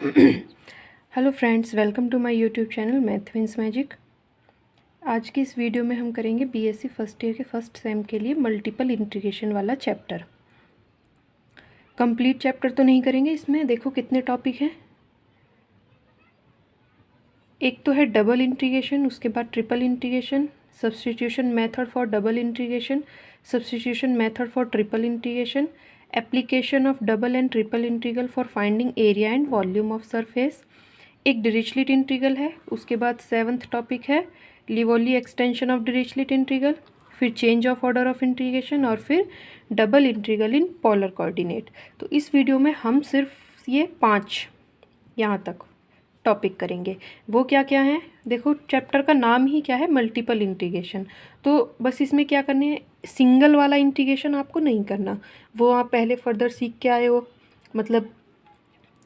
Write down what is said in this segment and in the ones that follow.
Hello friends, welcome to my YouTube channel math wins magic. आज की इस video में हम करेंगे बीएससी फर्स्ट ईयर के फर्स्ट सेम के लिए मल्टीपल इंटीग्रेशन वाला चैप्टर। कंप्लीट चैप्टर तो नहीं करेंगे, इसमें देखो कितने टॉपिक हैं। एक तो है डबल इंटीग्रेशन, उसके बाद triple integration, substitution method for double integration, substitution method for triple integration, application of double and triple integral for finding area and volume of surface, एक डिरिचलेट इंटीग्रल है। उसके बाद सेवन्थ टॉपिक है लिवोली extension of Dirichlet integral, फिर change of order of integration और फिर double integral in polar coordinate. तो इस वीडियो में हम सिर्फ ये 5 यहाँ तक टॉपिक करेंगे। वो क्या क्या हैं, देखो चैप्टर का नाम ही क्या है, मल्टीपल इंटीग्रेशन। तो बस इसमें क्या करने है, सिंगल वाला इंटीग्रेशन आपको नहीं करना, वो आप पहले फर्दर सीख के आए हो। मतलब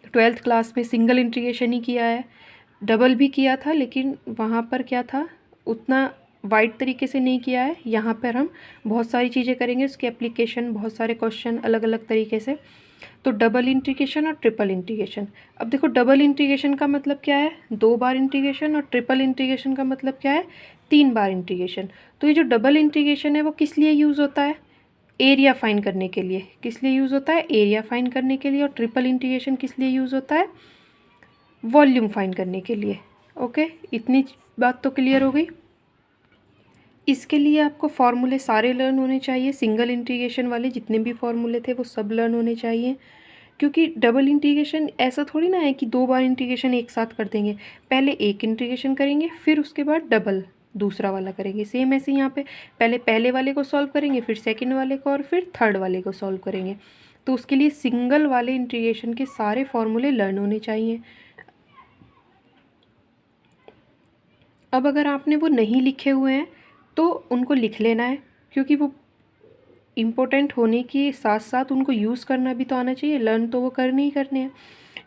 12th क्लास में सिंगल इंटीग्रेशन ही किया है, डबल भी किया था, लेकिन वहाँ पर क्या था, उतना वाइड तरीके से नहीं किया है। यहाँ पर हम बहुत सारी चीज़ें करेंगे, उसके एप्लीकेशन, बहुत सारे क्वेश्चन अलग अलग तरीके से। तो डबल इंटीग्रेशन और ट्रिपल इंटीग्रेशन। अब देखो डबल इंटीग्रेशन का मतलब क्या है, 2 बार इंटीग्रेशन, और ट्रिपल इंटीग्रेशन का मतलब क्या है, 3 बार इंटीग्रेशन। तो ये जो डबल इंटीग्रेशन है वो किस लिए यूज़ होता है, एरिया फाइंड करने के लिए। किस लिए यूज़ होता है, एरिया फाइंड करने के लिए। और ट्रिपल इंटीग्रेशन किस लिए यूज़ होता है, वॉल्यूम फाइंड करने के लिए। ओके, इतनी बात तो क्लियर हो गई। इसके लिए आपको फार्मूले सारे लर्न होने चाहिए, सिंगल इंटीग्रेशन वाले जितने भी फार्मूले थे वो सब लर्न होने चाहिए। क्योंकि डबल इंटीग्रेशन ऐसा थोड़ी ना है कि 2 बार इंटीग्रेशन एक साथ कर देंगे। पहले एक इंटीग्रेशन करेंगे, फिर उसके बाद डबल दूसरा वाला करेंगे। सेम ऐसे यहाँ पे पहले पहले वाले को सॉल्व करेंगे, फिर सेकंड वाले को, और फिर थर्ड वाले को सॉल्व करेंगे। तो उसके लिए सिंगल वाले इंटीग्रेशन के सारे फॉर्मूले लर्न होने चाहिए। अब अगर आपने वो नहीं लिखे हुए हैं तो उनको लिख लेना है, क्योंकि वो इम्पोर्टेंट होने के साथ साथ उनको यूज़ करना भी तो आना चाहिए। लर्न तो वो करने ही करने हैं।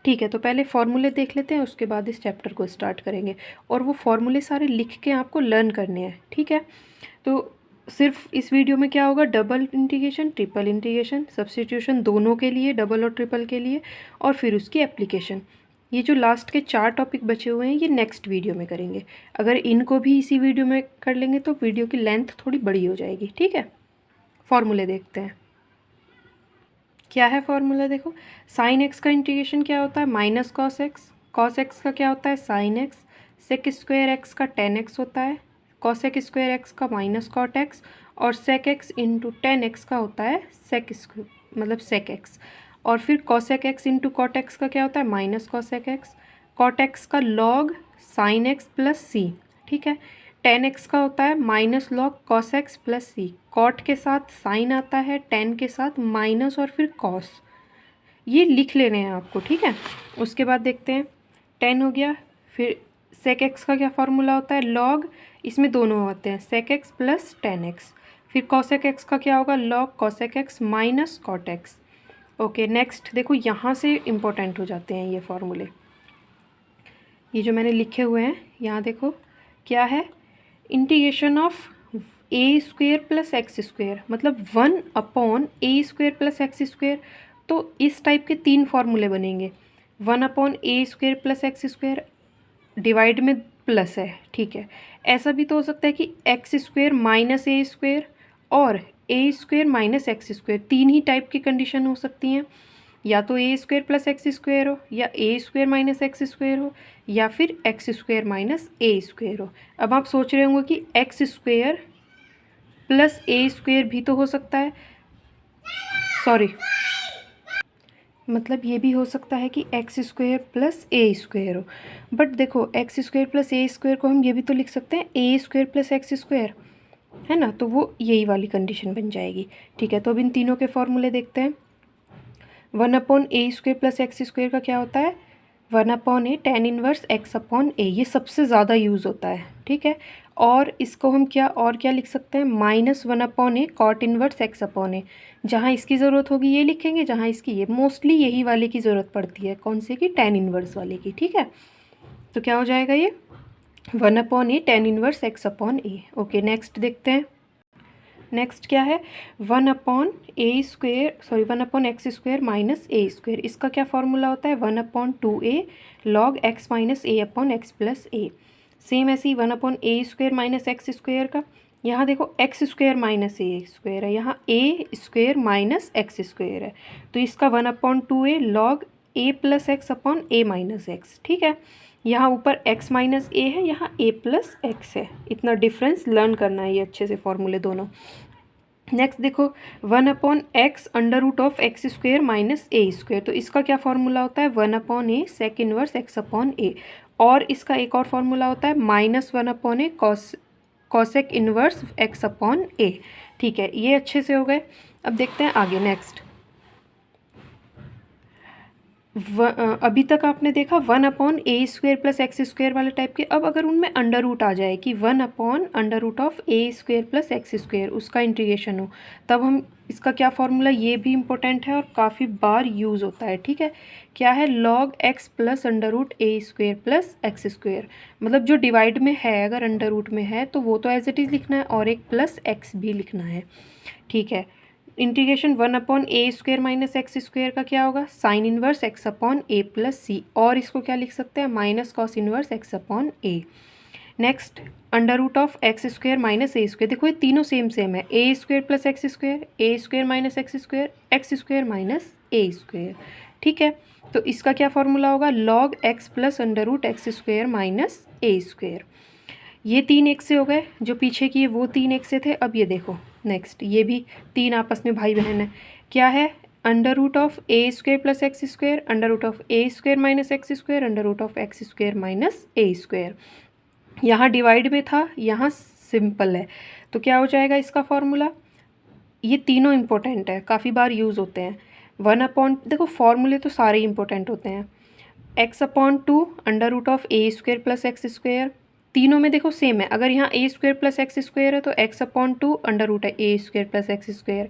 ठीक है, तो पहले फार्मूले देख लेते हैं, उसके बाद इस चैप्टर को स्टार्ट करेंगे। और वो फार्मूले सारे लिख के आपको लर्न करने हैं, ठीक है। तो सिर्फ इस वीडियो में क्या होगा, double integration, triple integration, substitution दोनों के लिए, डबल और ट्रिपल के लिए, और फिर उसकी एप्लीकेशन। ये जो लास्ट के 4 टॉपिक बचे हुए हैं ये नेक्स्ट वीडियो में करेंगे। अगर इनको भी इसी वीडियो में कर लेंगे तो वीडियो की लेंथ थोड़ी बड़ी हो जाएगी, ठीक है। फॉर्मूले देखते हैं, क्या है फॉर्मूला। देखो साइन एक्स का इंटीग्रेशन क्या होता है, minus cos x. Cos x का क्या होता है, sine x. Sec square x का टेन एक्स होता है, कॉसेक स्क्वायर एक्स का माइनस कॉट एक्स। और sec x into tan x का होता है सेक स्क्वायर, मतलब सेक एक्स। और फिर cosec x into cot x का क्या होता है, minus cosec x. Cot x का log sine x plus c, ठीक है। टेन एक्स का होता है minus log cos x plus c. Cot के साथ साइन आता है, टेन के साथ माइनस और फिर कॉस। ये लिख लेने हैं आपको, ठीक है। उसके बाद देखते हैं, टेन हो गया, फिर सेक एक्स का क्या फार्मूला होता है, लॉग, इसमें दोनों होते हैं, sec x plus tan x. फिर कॉसेक एक्स का क्या होगा, log cosec x minus cot x. Okay next, देखो यहाँ से इम्पोर्टेंट हो जाते हैं ये फार्मूले, ये जो मैंने लिखे हुए हैं। यहाँ देखो क्या है, integration of a square plus x square, मतलब 1/a² प्लस एक्स स्क्वेयर। तो इस टाइप के 3 फार्मूले बनेंगे। 1/a² plus x square, divide में प्लस है, ठीक है। ऐसा भी तो हो सकता है कि एक्स स्क्वेयर माइनस ए स्क्वेयर और ए स्क्वेयर माइनस एक्स स्क्वेयर, 3 ही टाइप की कंडीशन हो सकती हैं। या तो ए स्क्वेयर प्लस एक्स स्क्वेयर हो, या ए स्क्वेयर माइनस एक्स स्क्वेयर हो, या फिर एक्स स्क्वेयर माइनस ए स्क्वेयर हो। अब आप सोच रहे होंगे कि एक्स स्क्वेयर प्लस ए स्क्वेयर भी तो हो सकता है, सॉरी, मतलब ये भी हो सकता है कि एक्स स्क्वेयर प्लस ए स्क्वेयर हो। बट देखो एक्स स्क्वेयर प्लस ए स्क्वेयर को हम ये भी तो लिख सकते हैं ए स्क्वेयर प्लस एक्स स्क्वेयर, है ना। तो वो यही वाली कंडीशन बन जाएगी, ठीक है। तो अब इन तीनों के फॉर्मूले देखते हैं। 1/a² प्लस एक्स स्क्वेयर का क्या होता है, 1/a tan इनवर्स x/a, ये सबसे ज़्यादा यूज़ होता है, ठीक है। और इसको हम क्या और क्या लिख सकते हैं, -1/a cot इनवर्स x/a। जहाँ इसकी ज़रूरत होगी ये लिखेंगे, जहाँ इसकी, ये मोस्टली यही वाले की ज़रूरत पड़ती है, कौन से की, tan इनवर्स वाले की, ठीक है। तो क्या हो जाएगा ये 1/a tan inverse x/a। Okay next देखते हैं। नेक्स्ट क्या है, 1/x² माइनस ए स्क्वेयर। इसका क्या फॉर्मूला होता है, 1/2a log x माइनस ए अपॉन एक्स प्लस ए। सेम ऐसे ही 1/a² माइनस एक्स स्क्वेयर का, यहाँ देखो x² माइनस ए स्क्वेयर है, यहाँ a² माइनस एक्स स्क्वेयर है, तो इसका 1/2a log a plus x upon A minus x. ठीक है, यहाँ ऊपर x माइनस ए है, यहाँ a प्लस एक्स है। इतना डिफरेंस लर्न करना है ये अच्छे से फॉर्मूले दोनों। नेक्स्ट देखो 1/x √(x² माइनस ए स्क्वेयर, तो इसका क्या फॉर्मूला होता है, 1/a sec inverse x upon a. और इसका एक और फॉर्मूला होता है -1/a cosec inverse x upon a. ठीक है, ये अच्छे से हो गए। अब देखते हैं आगे। नेक्स्ट अभी तक आपने देखा 1/a² प्लस x² वाले टाइप के। अब अगर उनमें अंडर रूट आ जाए कि 1/√a² प्लस x², उसका इंटीग्रेशन हो, तब हम इसका क्या फॉर्मूला, ये भी इम्पोर्टेंट है और काफ़ी बार यूज़ होता है। ठीक है, क्या है, log x plus √a² plus x²। मतलब जो डिवाइड में है, अगर अंडर रूट में है तो वो तो एज इट इज़ लिखना है और एक प्लस x भी लिखना है। ठीक है, इंटीग्रेशन 1/a² माइनस x² का क्या होगा, sine inverse x upon a plus c, और इसको क्या लिख सकते हैं, minus cos inverse x upon a. Next √(x² minus a², देखो ये तीनों सेम है, a² plus x², a² minus x², x² minus a²। ठीक है, तो इसका क्या फॉर्मूला होगा, log x plus √(x² minus a²। ये 3 एक से हो गए, जो पीछे की वो 3 एक से थे। अब ये देखो नेक्स्ट, ये भी 3 आपस में भाई बहन है। क्या है, √(a² plus x², √(a² minus x², √(x² minus a²। यहाँ डिवाइड में था, यहाँ सिंपल है, तो क्या हो जाएगा इसका फॉर्मूला। ये तीनों इंपॉर्टेंट है, काफ़ी बार यूज़ होते हैं। देखो फॉर्मूले तो सारे इंपॉर्टेंट होते हैं। x/2 √(a² प्लस x², तीनों में देखो सेम है। अगर यहाँ a² प्लस x² है तो x/2 √(a² प्लस x²।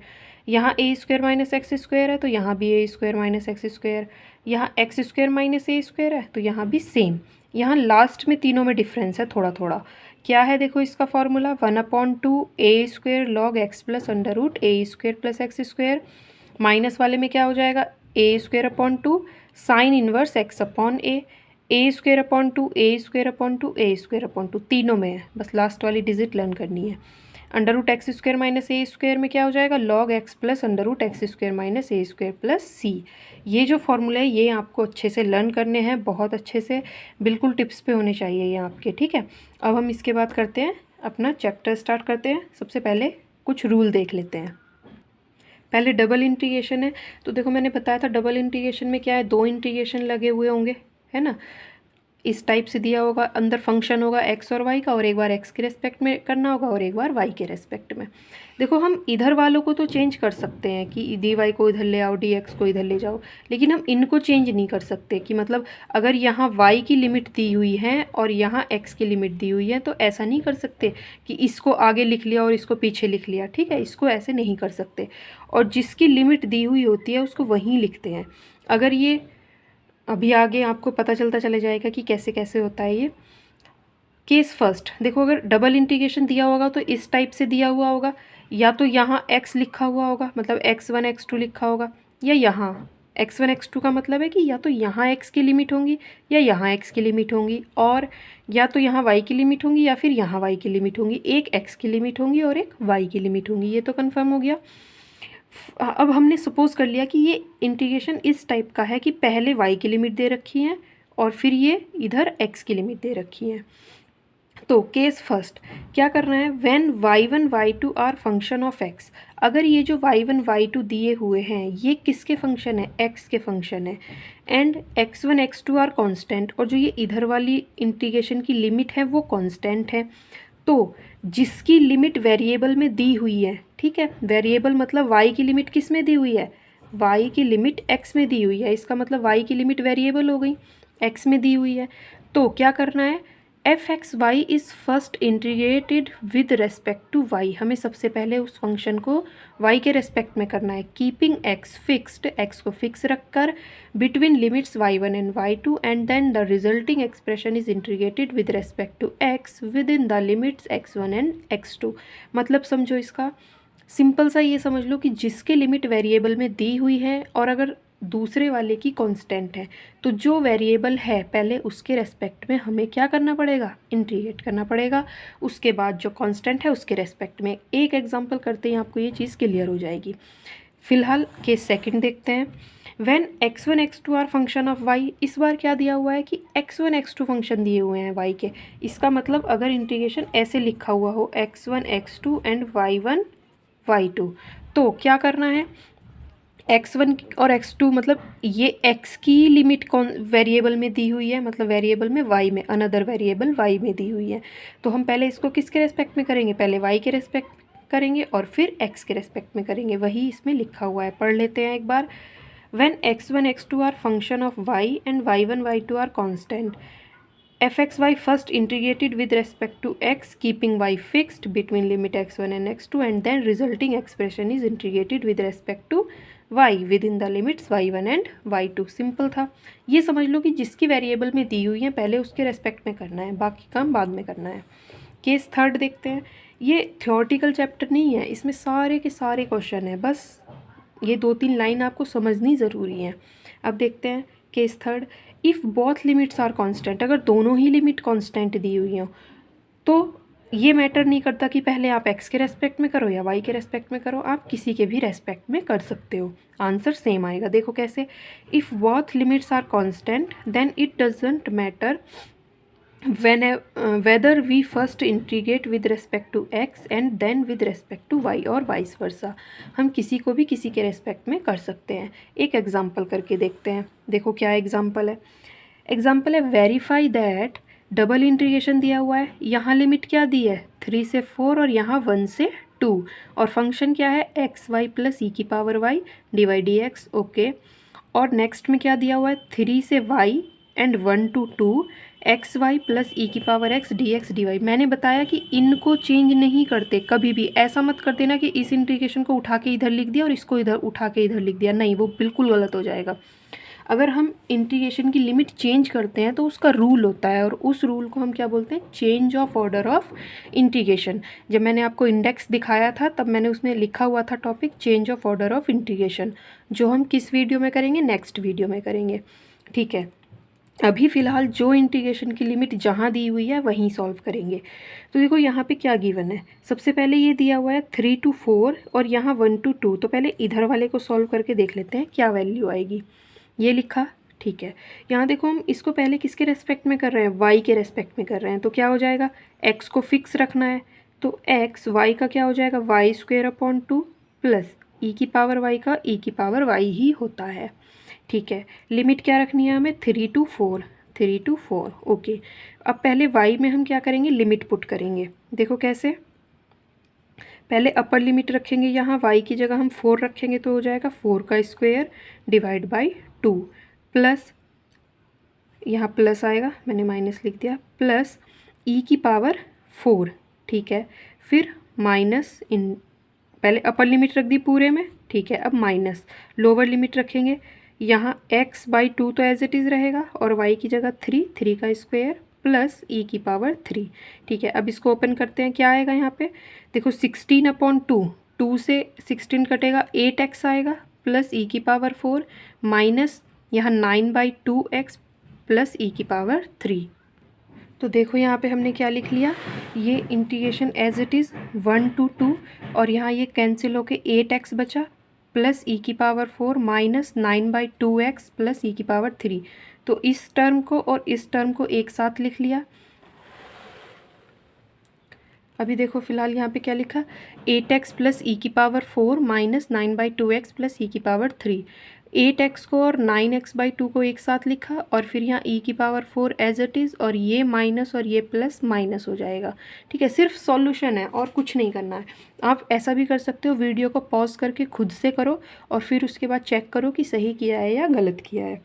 यहाँ a² माइनस x² है तो यहाँ भी a² माइनस x²। यहाँ x² माइनस a² है तो यहाँ भी सेम। यहाँ लास्ट में तीनों में डिफरेंस है थोड़ा थोड़ा। क्या है, देखो इसका formula 1/2 a² log x plus √a² plus x²। Minus वाले में क्या हो जाएगा, a²/2 sign inverse x upon a²/2 a²/2 a²/2, तीनों में है, बस लास्ट वाली डिजिट लर्न करनी है। √(x² माइनस a² में क्या हो जाएगा, log x plus √(x² minus a² plus c। ये जो फॉर्मूला है ये आपको अच्छे से लर्न करने हैं, बहुत अच्छे से, बिल्कुल टिप्स पे होने चाहिए ये आपके। ठीक है, अब हम इसके बाद करते हैं अपना चैप्टर स्टार्ट करते हैं। सबसे पहले कुछ रूल देख लेते हैं। पहले डबल इंटीग्रेशन है, तो देखो मैंने बताया था डबल इंटीग्रेशन में क्या है, 2 इंटीग्रेशन लगे हुए होंगे, है ना। इस टाइप से दिया होगा, अंदर फंक्शन होगा x और y का, और एक बार x के रेस्पेक्ट में करना होगा और एक बार y के रेस्पेक्ट में। देखो हम इधर वालों को तो चेंज कर सकते हैं कि dy को इधर ले आओ, dx को इधर ले जाओ, लेकिन हम इनको चेंज नहीं कर सकते कि मतलब अगर यहाँ y की लिमिट दी हुई है और यहाँ x की लिमिट दी हुई है, तो ऐसा नहीं कर सकते कि इसको आगे लिख लिया और इसको पीछे लिख लिया। ठीक है, इसको ऐसे नहीं कर सकते, और जिसकी लिमिट दी हुई होती है उसको वहीं लिखते हैं। अगर ये अभी आगे आपको पता चलता चले जाएगा कि कैसे कैसे होता है ये। केस फर्स्ट देखो, अगर डबल इंटीग्रेशन दिया होगा तो इस टाइप से दिया हुआ होगा, या तो यहाँ x लिखा हुआ होगा, मतलब x1 x2 लिखा होगा, या यहाँ x1 x2 का मतलब है कि या तो यहाँ x की लिमिट होंगी या यहाँ x की लिमिट होंगी, और या तो यहाँ y की लिमिट होंगी या फिर यहाँ y की लिमिट होंगी। एक x की लिमिट होंगी और एक y की लिमिट होंगी, ये तो कन्फर्म हो गया। अब हमने सपोज कर लिया कि ये इंटीग्रेशन इस टाइप का है कि पहले y की लिमिट दे रखी है और फिर ये इधर x की लिमिट दे रखी है। तो केस फर्स्ट क्या करना है, when y1 y2 are function of x। अगर ये जो y1 y2 दिए हुए हैं ये किसके फंक्शन है, x के फंक्शन है, and x1 x2 are constant, और जो ये इधर वाली इंटीग्रेशन की लिमिट है वो कांस्टेंट है, तो जिसकी लिमिट वेरिएबल में दी हुई है, ठीक है, वेरिएबल मतलब y की लिमिट किस में दी हुई है, y की लिमिट x में दी हुई है, इसका मतलब y की लिमिट वेरिएबल हो गई, x में दी हुई है। तो क्या करना है, f(x, y) is first integrated with respect to y। हमें सबसे पहले उस फंक्शन को y के रेस्पेक्ट में करना है, कीपिंग x फिक्स्ड, x को फिक्स रखकर, between limits y1 and y2, and then the resulting expression is integrated with respect to x within the limits x1 and x2। मतलब समझो इसका, सिंपल सा ये समझ लो कि जिसके लिमिट वेरिएबल में दी हुई है और अगर दूसरे वाले की कांस्टेंट है, तो जो वेरिएबल है पहले उसके रेस्पेक्ट में हमें क्या करना पड़ेगा, इंटीग्रेट करना पड़ेगा। उसके बाद जो कांस्टेंट है उसके रेस्पेक्ट में एक एग्जांपल करते हैं, आपको ये चीज़ क्लियर हो जाएगी। फिलहाल केस सेकंड देखते हैं। When x1 x2 are function of y, इस बार क्या दिया हुआ है कि x1 x2 फंक्शन दिए हुए हैं y के। इसका मतलब अगर इंटीग्रेशन ऐसे लिखा हुआ हो x1 x2 and y1 y2, तो क्या करना है, x1 और x2 मतलब ये x की लिमिट कौन वेरिएबल में दी हुई है, मतलब वेरिएबल में y में, अनदर वेरिएबल y में दी हुई है। तो हम पहले इसको किसके रेस्पेक्ट में करेंगे, पहले y के रेस्पेक्ट करेंगे और फिर x के रेस्पेक्ट में करेंगे, वही इसमें लिखा हुआ है। पढ़ लेते हैं एक बार। When x1 x2 are function of y and y1 y2 are constant, fxy first integrated with respect to x, keeping y fixed between limit x1 and x2, and then resulting expression is integrated with respect to y within the limits y1 and y2। Simple था। ये समझ लो कि जिसकी variable में दी हुई है पहले उसके रेस्पेक्ट में करना है, बाकी काम बाद में करना है। केस थर्ड देखते हैं। ये थ्योरेटिकल चैप्टर नहीं है, इसमें सारे के सारे क्वेश्चन है, बस ये 2-3 लाइन आपको समझनी ज़रूरी है। अब देखते हैं case third. If both limits are constant, अगर दोनों ही लिमिट कांस्टेंट दी हुई हो तो ये मैटर नहीं करता कि पहले आप x के रेस्पेक्ट में करो या y के रेस्पेक्ट में करो, आप किसी के भी रेस्पेक्ट में कर सकते हो, आंसर सेम आएगा। देखो कैसे, if both limits are constant then it doesn't matter whether we first integrate with respect to x and then with respect to y और वाइस वर्सा। हम किसी को भी किसी के रेस्पेक्ट में कर सकते हैं। एक एग्जांपल करके देखते हैं। देखो क्या एग्जांपल है, एग्जांपल है वेरीफाई दैट, डबल इंटीग्रेशन दिया हुआ है, यहाँ लिमिट क्या दी है 3 से 4 और यहाँ 1 से 2, और फंक्शन क्या है एक्स वाई प्लस ई की power y divide d x. Okay, और नेक्स्ट में क्या दिया हुआ है 3 से y and 1 to 2 x y plus e की power x d x d y. मैंने बताया कि इनको चेंज नहीं करते कभी भी, ऐसा मत कर देना कि इस इंटीग्रेशन को उठा के इधर लिख दिया और इसको इधर उठा के इधर लिख दिया, नहीं, वो बिल्कुल गलत हो जाएगा। अगर हम इंटीग्रेशन की लिमिट चेंज करते हैं तो उसका रूल होता है, और उस रूल को हम क्या बोलते हैं, change of order of integration. जब मैंने आपको इंडेक्स दिखाया था तब मैंने उसमें लिखा हुआ था topic change of order of integration, जो हम किस वीडियो में करेंगे, नेक्स्ट वीडियो में करेंगे, ठीक है। अभी फ़िलहाल जो इंटीग्रेशन की लिमिट जहाँ दी हुई है वहीं सॉल्व करेंगे। तो देखो यहाँ पे क्या गिवन है, सबसे पहले ये दिया हुआ है 3 to 4 और यहाँ 1 to 2, तो पहले इधर वाले को सॉल्व करके देख लेते हैं क्या वैल्यू आएगी। ये लिखा, ठीक है। यहाँ देखो हम इसको पहले किसके रेस्पेक्ट में कर रहे हैं, वाई के रेस्पेक्ट में कर रहे हैं, तो क्या हो जाएगा, एक्स को फिक्स रखना है, तो एक्स वाई का क्या हो जाएगा, Y square upon 2 plus e की पावर वाई का ई की पावर वाई ही होता है, ठीक है। लिमिट क्या रखनी है हमें 3 to 4, 3 to 4। ओके, अब पहले वाई में हम क्या करेंगे, लिमिट पुट करेंगे। देखो कैसे, पहले अपर लिमिट रखेंगे, यहाँ y की जगह हम 4 रखेंगे तो हो जाएगा 4 का स्क्वायर डिवाइड बाई 2 प्लस, यहाँ प्लस आएगा, मैंने माइनस लिख दिया, प्लस e की पावर 4, ठीक है। फिर माइनस, इन पहले अपर लिमिट रख दी पूरे में, ठीक है। अब माइनस लोअर लिमिट रखेंगे, यहाँ x बाई 2 तो एज इट इज़ रहेगा और y की जगह 3 का स्क्वायर प्लस ई की पावर 3, ठीक है। अब इसको ओपन करते हैं, क्या आएगा यहाँ पे, देखो 16 अपॉन 2, 2 से 16 कटेगा, 8x आएगा प्लस ई की पावर 4 माइनस यहाँ 9/2x प्लस ई की पावर 3। तो देखो यहाँ पे हमने क्या लिख लिया, ये integration as it is 1 to 2 और यहाँ ये कैंसिल होके 8x बचा प्लस ई की power 4 minus 9/2x plus e की पावर 3। तो इस टर्म को और इस टर्म को एक साथ लिख लिया। अभी देखो फिलहाल यहाँ पे क्या लिखा, 8x प्लस ई की power 4 minus 9/2x plus e की पावर 3। 8x को और 9x/2 को एक साथ लिखा और फिर यहाँ ई की पावर 4 एज इट इज़, और ये माइनस और ये प्लस माइनस हो जाएगा, ठीक है। सिर्फ सॉल्यूशन है और कुछ नहीं करना है। आप ऐसा भी कर सकते हो, वीडियो को पॉज करके खुद से करो और फिर उसके बाद चेक करो कि सही किया है या गलत किया है।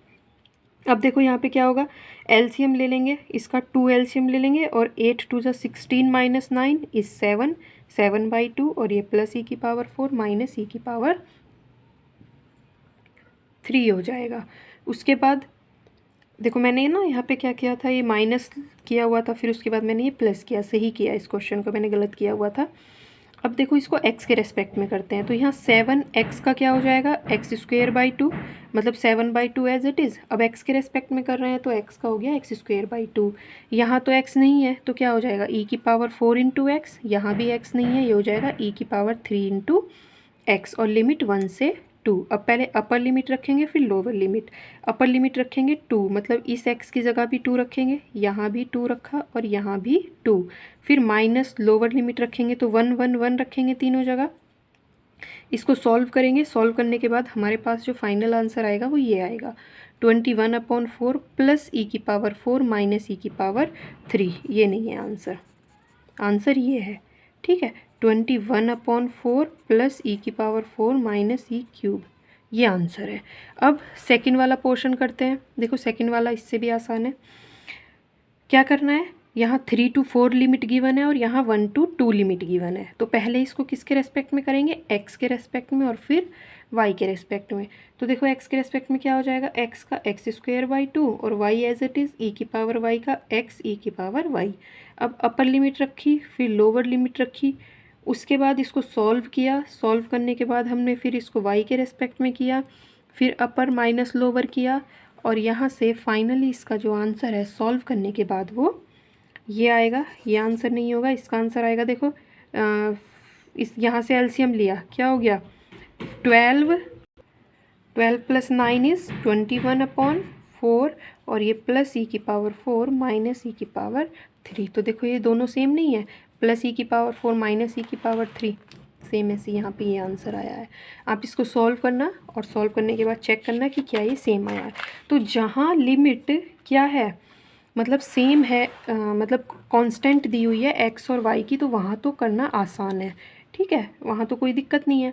अब देखो यहाँ पे क्या होगा, एलसीएम ले लेंगे, इसका 2 एलसीएम ले लेंगे और 8 2 जा 16 माइनस 9 इज 7, 7/2 और ये प्लस ई की पावर 4 माइनस ई की पावर 3 हो जाएगा। उसके बाद देखो मैंने ना यहाँ पे क्या किया था, ये माइनस किया हुआ था, फिर उसके बाद मैंने ये प्लस किया, सही किया, इस क्वेश्चन को मैंने गलत किया हुआ था। अब देखो इसको x के रेस्पेक्ट में करते हैं, तो यहाँ 7x का क्या हो जाएगा, एक्स स्क्वेयर बाई टू, मतलब 7/2 एज इट इज़। अब x के रेस्पेक्ट में कर रहे हैं तो x का हो गया एक्स स्क्वेयर बाई टू। यहाँ तो x नहीं है तो क्या हो जाएगा e की पावर 4 इंटू एक्स, यहाँ भी x नहीं है, ये हो जाएगा e की पावर 3 इंटू एक्स, और लिमिट 1 से 2। अब पहले अपर लिमिट रखेंगे फिर लोअर लिमिट। अपर लिमिट रखेंगे 2, मतलब इस x की जगह भी 2 रखेंगे, यहाँ भी 2 रखा और यहाँ भी 2। फिर माइनस लोअर लिमिट रखेंगे तो 1 1 1 रखेंगे तीनों जगह। इसको सॉल्व करेंगे, सॉल्व करने के बाद हमारे पास जो फाइनल आंसर आएगा वो ये आएगा 21/4 प्लस ई की पावर 4 माइनस ई की पावर 3। ये नहीं है आंसर, आंसर ये है, ठीक है, 21/4 प्लस ई की पावर 4 माइनस ई क्यूब, ये आंसर है। अब सेकंड वाला पोर्शन करते हैं। देखो सेकंड वाला इससे भी आसान है। क्या करना है, यहाँ 3 to 4 लिमिट गिवन है और यहाँ 1 to 2 लिमिट गिवन है। तो पहले इसको किसके रेस्पेक्ट में करेंगे, x के रेस्पेक्ट में और फिर y के रेस्पेक्ट में। तो देखो x के रेस्पेक्ट में क्या हो जाएगा, x का एक्स स्क्वेयर बाई 2 और y as it is e की पावर y का x e की पावर y। अब अपर लिमिट रखी फिर लोअर लिमिट रखी, उसके बाद इसको सॉल्व किया, सॉल्व करने के बाद हमने फिर इसको y के रेस्पेक्ट में किया, फिर अपर माइनस लोअर किया, और यहाँ से फाइनली इसका जो आंसर है सॉल्व करने के बाद वो ये आएगा। ये आंसर नहीं होगा, इसका आंसर आएगा, देखो इस यहाँ से एलसीएम लिया, क्या हो गया 12 प्लस 9 इज़ 21/4, और ये प्लस ई की पावर 4 माइनस ई की पावर 3। तो देखो ये दोनों सेम नहीं है, प्लस ई की पावर 4 माइनस ई की पावर 3 सेम, ऐसे यहाँ पे ये आंसर आया है। आप इसको सॉल्व करना और सॉल्व करने के बाद चेक करना कि क्या ये सेम आया है। तो जहाँ लिमिट क्या है, मतलब सेम है, मतलब कांस्टेंट दी हुई है एक्स और वाई की, तो वहाँ तो करना आसान है, ठीक है, वहाँ तो कोई दिक्कत नहीं है।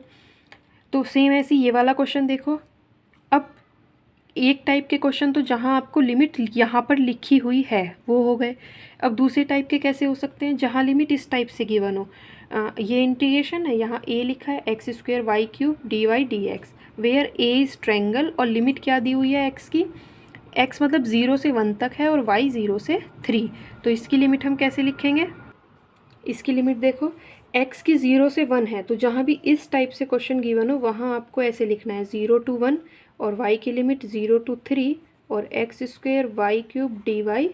तो सेम ऐसे ये वाला क्वेश्चन देखो। अब एक टाइप के क्वेश्चन तो जहाँ आपको लिमिट यहाँ पर लिखी हुई है वो हो गए। अब दूसरे टाइप के कैसे हो सकते हैं, जहाँ लिमिट इस टाइप से गिवन हो। ये इंटीग्रेशन है, यहाँ a लिखा है x square y cube d y d x, where a is triangle, और लिमिट क्या दी हुई है x की, x मतलब 0 से 1 तक है और y 0 से 3। तो इसकी लिमिट हम कैसे लिखेंगे, इसकी लिमिट देखो x की 0 से 1 है, तो जहाँ भी इस टाइप से क्वेश्चन गिवन हो वहाँ आपको ऐसे लिखना है 0 to 1, और y की लिमिट 0 to 3 और x square y cube d y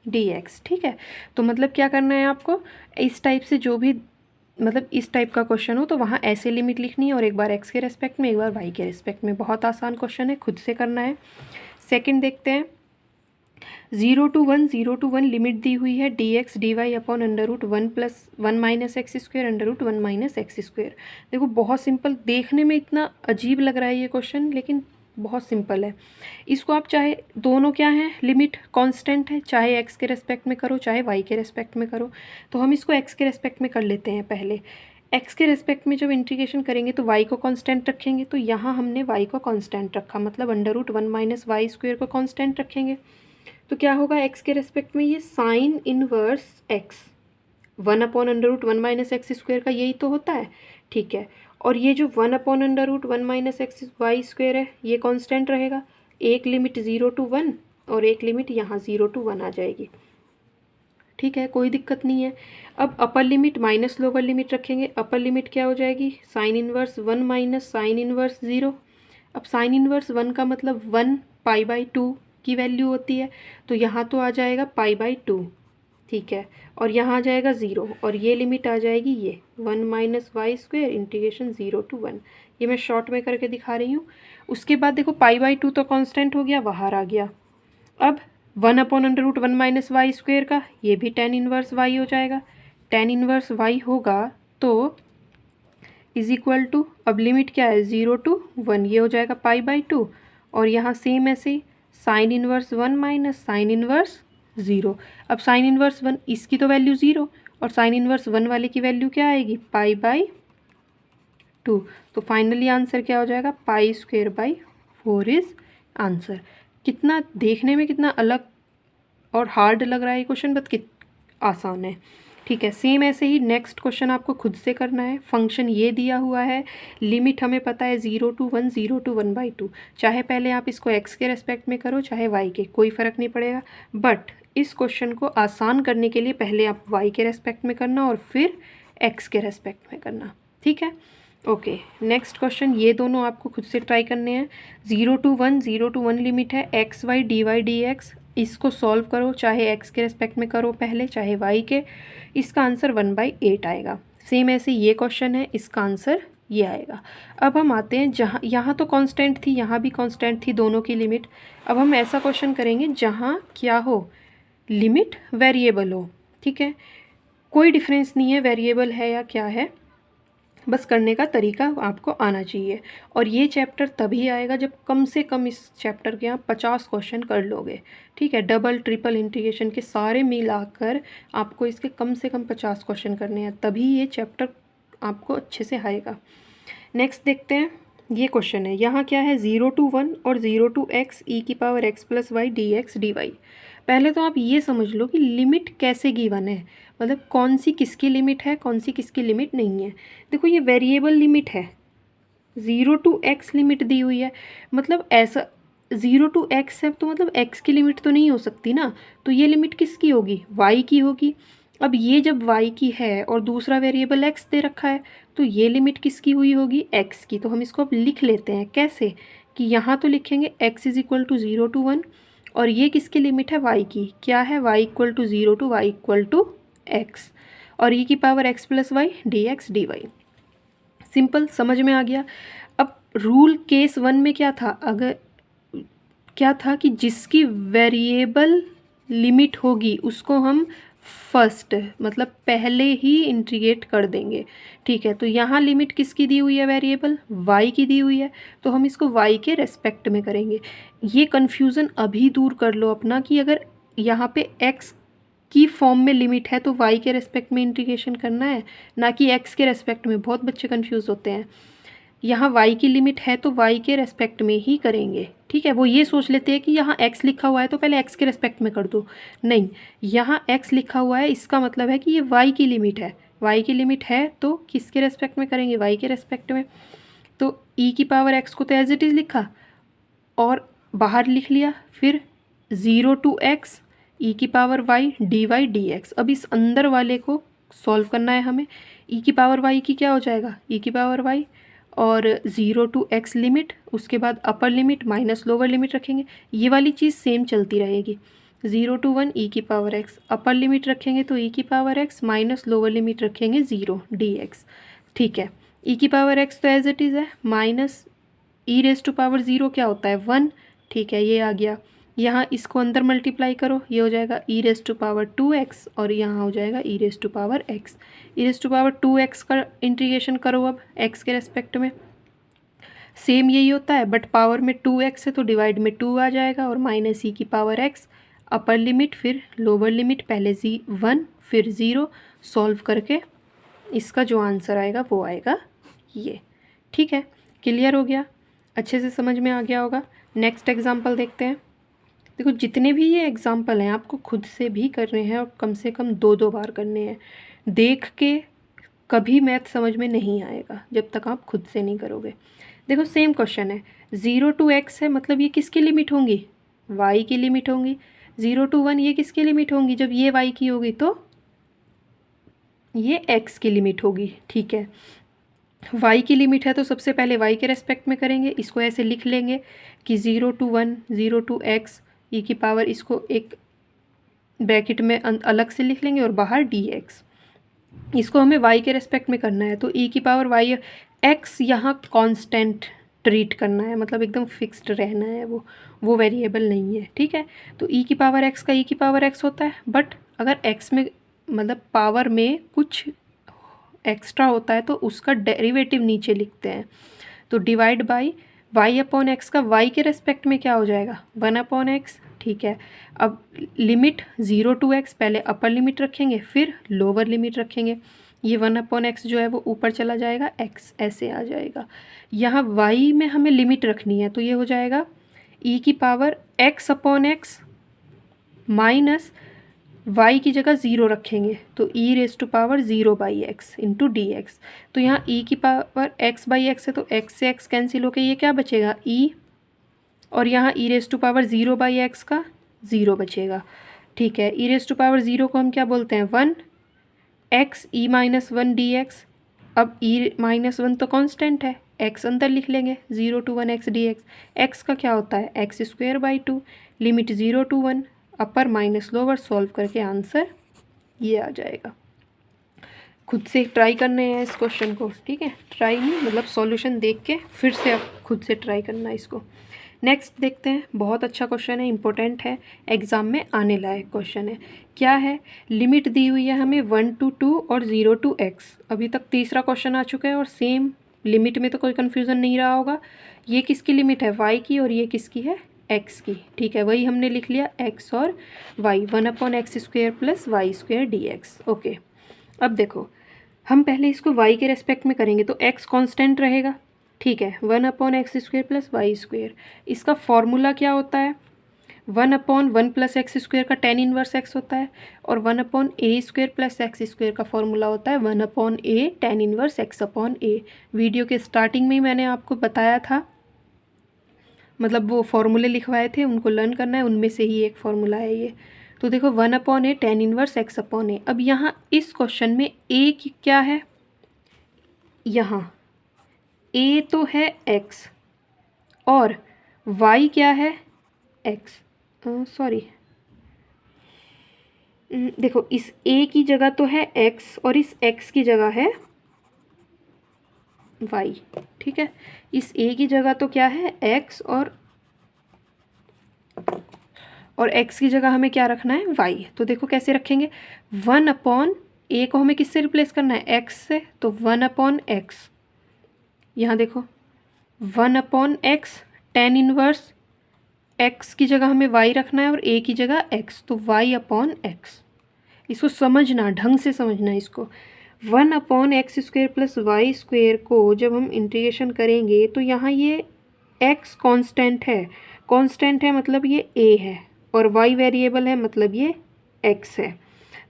d x, ठीक है। तो मतलब क्या करना है आपको, इस टाइप से जो भी मतलब इस टाइप का क्वेश्चन हो तो वहाँ ऐसे लिमिट लिखनी है, और एक बार x के रेस्पेक्ट में एक बार y के रेस्पेक्ट में। बहुत आसान क्वेश्चन है, खुद से करना है। सेकंड देखते हैं, 0 to 1 लिमिट दी हुई है d x d y upon √1 plus 1 minus x square √1 minus x square. देखो बहुत सिंपल, देखने में इतना अजीब लग रहा है ये क्वेश्चन, लेकिन बहुत सिंपल है। इसको आप चाहे दोनों क्या है, लिमिट कांस्टेंट है, चाहे x के रेस्पेक्ट में करो चाहे y के रेस्पेक्ट में करो। तो हम इसको x के रेस्पेक्ट में कर लेते हैं पहले। x के रेस्पेक्ट में जब इंटीग्रेशन करेंगे तो y को कांस्टेंट रखेंगे, तो यहाँ हमने y को कांस्टेंट रखा, मतलब √1 माइनस वाई स्क्वेयर को कांस्टेंट रखेंगे। तो क्या होगा x के रेस्पेक्ट में, ये sign inverse x 1/√1 minus x square का यही तो होता है, ठीक है। और ये जो 1/√1 माइनस एक्स वाई स्क्वेयर है ये कांस्टेंट रहेगा। एक लिमिट 0 to 1 और एक लिमिट यहाँ 0 to 1 आ जाएगी, ठीक है, कोई दिक्कत नहीं है। अब अपर लिमिट माइनस लोअर लिमिट रखेंगे। अपर लिमिट क्या हो जाएगी, sine inverse 1 minus sine inverse 0। अब साइन इनवर्स 1 का मतलब 1 π/2 की वैल्यू होती है, तो यहाँ तो आ जाएगा π/2, ठीक है, और यहाँ आ जाएगा 0, और ये लिमिट आ जाएगी ये 1 minus y square integration 0 to 1। ये मैं शॉर्ट में करके दिखा रही हूँ। उसके बाद देखो π/2 तो कांस्टेंट हो गया, बाहर आ गया। अब 1/√1 माइनस वाई स्क्वेयर का ये भी tan इनवर्स वाई हो जाएगा। tan इनवर्स वाई होगा तो इज इक्वल टू, अब लिमिट क्या है 0 to 1, ये हो जाएगा π/2, और यहाँ सेम ऐसे sine inverse 1 minus sine inverse 0। अब साइन इनवर्स 1 इसकी तो वैल्यू 0 और साइन इनवर्स 1 वाले की वैल्यू क्या आएगी π/2। तो फाइनली आंसर क्या हो जाएगा, π²/4 इज आंसर। कितना देखने में कितना अलग और हार्ड लग रहा है ये क्वेश्चन, बट आसान है। ठीक है, सेम ऐसे ही नेक्स्ट क्वेश्चन आपको खुद से करना है। फंक्शन ये दिया हुआ है, लिमिट हमें पता है 0 to 1, 0 to 1/2। चाहे पहले आप इसको x के रेस्पेक्ट में करो चाहे y के, कोई फ़र्क नहीं पड़ेगा। बट इस क्वेश्चन को आसान करने के लिए पहले आप y के रेस्पेक्ट में करना और फिर x के रेस्पेक्ट में करना, ठीक है। ओके, नेक्स्ट क्वेश्चन ये दोनों आपको खुद से ट्राई करने हैं। 0 to 1 लिमिट है xy dy dx। इसको सॉल्व करो, चाहे x के रेस्पेक्ट में करो पहले चाहे y के। इसका आंसर 1/8 आएगा। सेम ऐसे ये क्वेश्चन है, इसका आंसर ये आएगा। अब हम आते हैं जहाँ, यहाँ तो कांस्टेंट थी, यहाँ भी कांस्टेंट थी, दोनों की लिमिट। अब हम ऐसा क्वेश्चन करेंगे जहाँ क्या हो, लिमिट वेरिएबल हो, ठीक है। कोई डिफरेंस नहीं है वेरिएबल है या क्या है, बस करने का तरीका आपको आना चाहिए। और ये चैप्टर तभी आएगा जब कम से कम इस चैप्टर के आप 50 क्वेश्चन कर लोगे, ठीक है। डबल ट्रिपल इंटीग्रेशन के सारे मिलाकर आपको इसके कम से कम 50 क्वेश्चन करने हैं, तभी ये चैप्टर आपको अच्छे से आएगा। नेक्स्ट देखते हैं, ये क्वेश्चन है, यहाँ क्या है 0 to 1 और 0 to x e⁻x+y dx dy। पहले तो आप ये समझ लो कि लिमिट कैसे गिवन है, मतलब कौन सी किसकी लिमिट है कौन सी किसकी लिमिट नहीं है। देखो ये वेरिएबल लिमिट है, 0 to x लिमिट दी हुई है, मतलब ऐसा 0 to x है तो मतलब x की लिमिट तो नहीं हो सकती ना, तो ये लिमिट किसकी होगी, y की होगी। अब ये जब y की है और दूसरा वेरिएबल x दे रखा है तो ये लिमिट किसकी हुई होगी, x की। तो हम इसको अब लिख लेते हैं, कैसे कि यहाँ तो लिखेंगे x = 0 to 1 और ये किसकी लिमिट है, y की। क्या है, y = 0 to y = x और e⁻x+y dx dy। सिंपल, समझ में आ गया। अब रूल केस 1 में क्या था, अगर क्या था कि जिसकी वेरिएबल लिमिट होगी उसको हम फर्स्ट मतलब पहले ही इंटीग्रेट कर देंगे, ठीक है। तो यहाँ लिमिट किसकी दी हुई है, वेरिएबल y की दी हुई है, तो हम इसको y के रेस्पेक्ट में करेंगे। ये कन्फ्यूज़न अभी दूर कर लो अपना कि अगर यहाँ पे x की फॉर्म में लिमिट है तो y के रेस्पेक्ट में इंटीग्रेशन करना है, ना कि x के रेस्पेक्ट में। बहुत बच्चे कन्फ्यूज़ होते हैं, यहाँ y की लिमिट है तो y के रेस्पेक्ट में ही करेंगे, ठीक है। वो ये सोच लेते हैं कि यहाँ x लिखा हुआ है तो पहले x के रेस्पेक्ट में कर दो, नहीं, यहाँ x लिखा हुआ है इसका मतलब है कि ये y की लिमिट है, y की लिमिट है तो किसके रेस्पेक्ट में करेंगे, y के रेस्पेक्ट में। तो e⁻x को तो एज इट इज़ लिखा और बाहर लिख लिया, फिर 0 to x e⁻y dy dx। अब इस अंदर वाले को सॉल्व करना है हमें। e⁻y की क्या हो जाएगा, e⁻y और 0 to x लिमिट, उसके बाद अपर लिमिट माइनस लोअर लिमिट रखेंगे। ये वाली चीज़ सेम चलती रहेगी, 0 to 1 e⁻x, अपर लिमिट रखेंगे तो e⁻x माइनस लोअर लिमिट रखेंगे 0 dx, ठीक है। e⁻x तो एज इट इज़ है, माइनस e⁻0 क्या होता है 1, ठीक है, ये आ गया। यहाँ इसको अंदर मल्टीप्लाई करो, ये हो जाएगा e⁻2x और यहाँ हो जाएगा e⁻x। e⁻2x का इंटीग्रेशन करो अब x के रेस्पेक्ट में, सेम यही होता है बट पावर में 2x है तो डिवाइड में 2 आ जाएगा और माइनस e⁻x, अपर लिमिट फिर लोअर लिमिट, पहले 1 फिर 0, सॉल्व करके इसका जो आंसर आएगा वो आएगा ये, ठीक है। क्लियर हो गया, अच्छे से समझ में आ गया होगा। नेक्स्ट एग्जांपल देखते हैं। देखो जितने भी ये एग्जांपल हैं आपको खुद से भी करने हैं और कम से कम 2-2 बार करने हैं। देख के कभी मैथ समझ में नहीं आएगा जब तक आप खुद से नहीं करोगे। देखो सेम क्वेश्चन है, 0 to x है मतलब ये किसकी लिमिट होंगी, y की लिमिट होंगी। 0 to 1 ये किसकी लिमिट होंगी, जब ये y की होगी तो ये x की लिमिट होगी, ठीक है। y की लिमिट है तो सबसे पहले y के रेस्पेक्ट में करेंगे, इसको ऐसे लिख लेंगे कि 0 to 1 0 to x e⁻, इसको एक ब्रैकेट में अलग से लिख लेंगे और बाहर dx। इसको हमें y के रेस्पेक्ट में करना है तो e⁻y, x यहाँ कांस्टेंट ट्रीट करना है, मतलब एकदम फिक्स्ड रहना है, वो वेरिएबल नहीं है, ठीक है। तो e⁻x का e⁻x होता है, बट अगर x में मतलब पावर में कुछ एक्स्ट्रा होता है तो उसका डेरिवेटिव नीचे लिखते हैं। तो डिवाइड बाई y/x का y के रेस्पेक्ट में क्या हो जाएगा, 1/x, ठीक है। अब लिमिट 0 to x, पहले अपर लिमिट रखेंगे फिर लोअर लिमिट रखेंगे, ये 1/x जो है वो ऊपर चला जाएगा, x ऐसे आ जाएगा। यहाँ y में हमें लिमिट रखनी है तो ये हो जाएगा e⁻x/x माइनस y की जगह ज़ीरो रखेंगे तो e raise to power zero by x into d x. तो यहाँ ई की पावर एक्स बाई एक्स है तो एक्स से एक्स कैंसिल होकर ये क्या बचेगा ई, और यहाँ e raise to power zero by x का ज़ीरो बचेगा। ठीक है, e raise to power zero को हम क्या बोलते हैं one, x e minus one d x. अब ई माइनस वन तो कांस्टेंट है, एक्स अंदर लिख लेंगे, zero to one x d x. X का क्या होता है x square by two, limit zero to one, upper minus lower, solve करके आंसर ये आ जाएगा। खुद से ट्राई करने हैं इस क्वेश्चन को, ठीक है, ट्राई नहीं मतलब सॉल्यूशन देख के फिर से आप खुद से ट्राई करना है इसको। नेक्स्ट देखते हैं, बहुत अच्छा क्वेश्चन है, इंपॉर्टेंट है, एग्ज़ाम में आने लायक क्वेश्चन है। क्या है, लिमिट दी हुई है हमें 1 to 2 और 0 to x। अभी तक तीसरा क्वेश्चन आ चुका है और सेम लिमिट में तो कोई कन्फ्यूज़न नहीं रहा होगा। ये किसकी लिमिट है y की और ये किसकी है x की। ठीक है, वही हमने लिख लिया x और y, 1/x² plus y square d x. Okay, अब देखो हम पहले इसको y के रेस्पेक्ट में करेंगे तो x कांस्टेंट रहेगा। ठीक है, 1/x² प्लस वाई स्क्वेयर। इसका फॉर्मूला क्या होता है 1/1 प्लस एक्स स्क्वेयर का tan इनवर्स x होता है, और 1/a² प्लस एक्स स्क्वेयर का फॉर्मूला होता है 1/a tan inverse x/a। Video के स्टार्टिंग में ही मैंने आपको बताया था, मतलब वो फॉर्मूले लिखवाए थे उनको लर्न करना है, उनमें से ही एक फॉर्मूला है ये। तो देखो 1/a tan इनवर्स x/a। अब यहाँ इस क्वेश्चन में a की क्या है, यहाँ a तो है x और y क्या है x, सॉरी देखो इस a की जगह तो है x और इस x की जगह है y। ठीक है, इस a की जगह तो क्या है x और x की जगह हमें क्या रखना है y। तो देखो कैसे रखेंगे, 1/a को हमें किससे रिप्लेस करना है x से, तो 1/x। यहाँ देखो 1/x tan इनवर्स x की जगह हमें y रखना है और a की जगह x, तो y/x। इसको समझना, ढंग से समझना इसको। 1/x² प्लस वाई स्क्वेयर को जब हम इंटीग्रेशन करेंगे तो यहाँ ये x कांस्टेंट है, कांस्टेंट है मतलब ये a है, और y वेरिएबल है मतलब ये x है।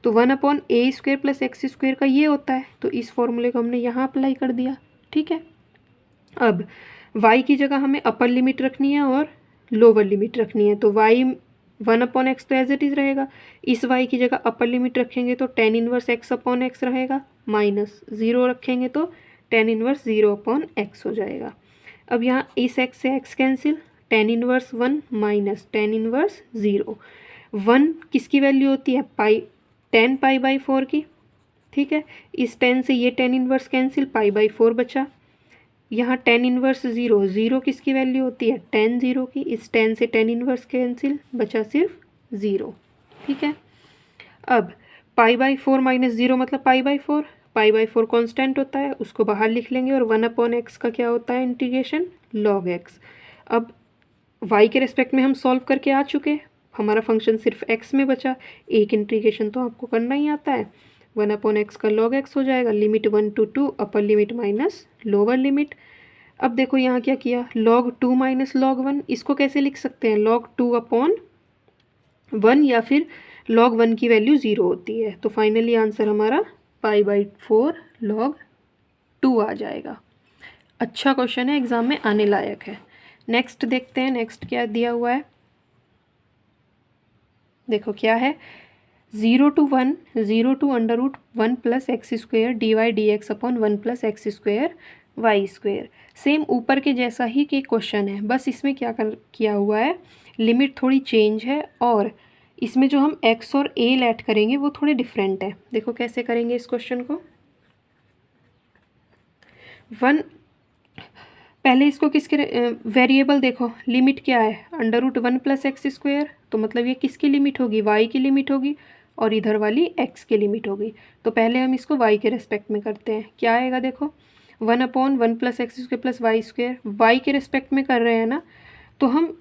तो 1/a² प्लस x² का ये होता है, तो इस फॉर्मूले को हमने यहाँ अप्लाई कर दिया। ठीक है, अब y की जगह हमें अपर लिमिट रखनी है और लोअर लिमिट रखनी है, तो y 1/x तो एज इट इज़ रहेगा, इस y की जगह अपर लिमिट रखेंगे तो tan इनवर्स x/x रहेगा, माइनस 0 रखेंगे तो tan इनवर्स 0/x हो जाएगा। अब यहाँ इस x से x cancel, tan inverse 1 minus tan inverse 0। 1 किसकी वैल्यू होती है पाई, tan π/4 की। ठीक है, इस tan से ये tan इनवर्स कैंसिल, π/4 बचा। यहाँ tan इनवर्स 0, 0 किसकी वैल्यू होती है tan 0 की, इस tan से tan इनवर्स कैंसिल, बचा सिर्फ 0। ठीक है, अब π/4 माइनस 0 मतलब π/4, π/4 कांस्टेंट होता है, उसको बाहर लिख लेंगे, और 1/x का क्या होता है इंटीग्रेशन log x। अब y के रेस्पेक्ट में हम सॉल्व करके आ चुके, हमारा फंक्शन सिर्फ x में बचा, एक इंटीग्रेशन तो आपको करना ही आता है। 1/x का log x हो जाएगा, limit 1 to 2, upper limit minus lower limit. अब देखो यहाँ क्या किया, log 2 माइनस log 1, इसको कैसे लिख सकते हैं log 2/1, या फिर log 1 की वैल्यू 0 होती है। तो फाइनली आंसर हमारा π/4 log 2 आ जाएगा। अच्छा क्वेश्चन है, एग्जाम में आने लायक है। नेक्स्ट देखते हैं, नेक्स्ट क्या दिया हुआ है, देखो क्या है, 0 to 1, 0 to √1 plus x² dy/dx/1 plus x² y²। Same ऊपर के जैसा ही कि क्वेश्चन है, बस इसमें क्या किया हुआ है, लिमिट थोड़ी चेंज है, और इसमें जो हम x और a ऐड करेंगे वो थोड़े डिफरेंट है। देखो कैसे करेंगे इस क्वेश्चन को, पहले इसको किसके वेरिएबल देखो, लिमिट क्या है √1 प्लस x², तो मतलब ये किसकी लिमिट होगी y की लिमिट होगी, और इधर वाली x की लिमिट होगी। तो पहले हम इसको y के रेस्पेक्ट में करते हैं, क्या आएगा देखो 1/1 प्लस x² प्लस y², y के रेस्पेक्ट में कर रहे हैं ना, तो हम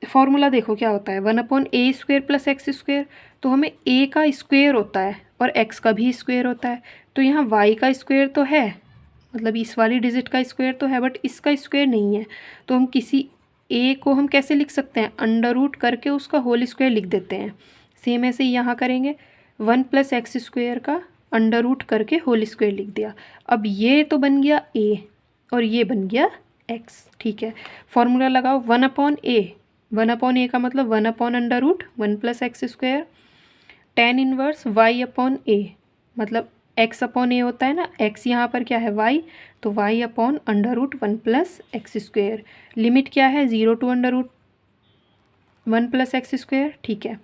फॉर्मूला देखो क्या होता है 1/a² प्लस x², तो हमें a का स्क्वेयर होता है और x का भी स्क्वेयर होता है, तो यहाँ y का स्क्वेयर तो है, मतलब इस वाली डिजिट का स्क्वायर तो है, बट इसका स्क्वायर नहीं है। तो हम किसी a को हम कैसे लिख सकते हैं, अंडर रूट करके उसका होल स्क्वायर लिख देते हैं। सेम ऐसे ही यहाँ करेंगे, 1+x² का अंडर रूट करके होल स्क्वायर लिख दिया। अब ये तो बन गया a और ये बन गया x, ठीक है। फॉर्मूला लगाओ 1/a, 1/a का मतलब 1/√, 1+x², tan इनवर्स y/a, मतलब x/a होता है ना, x यहाँ पर क्या है y, तो y/√, 1+x²। लिमिट क्या है 0 to √1 +x², ठीक है।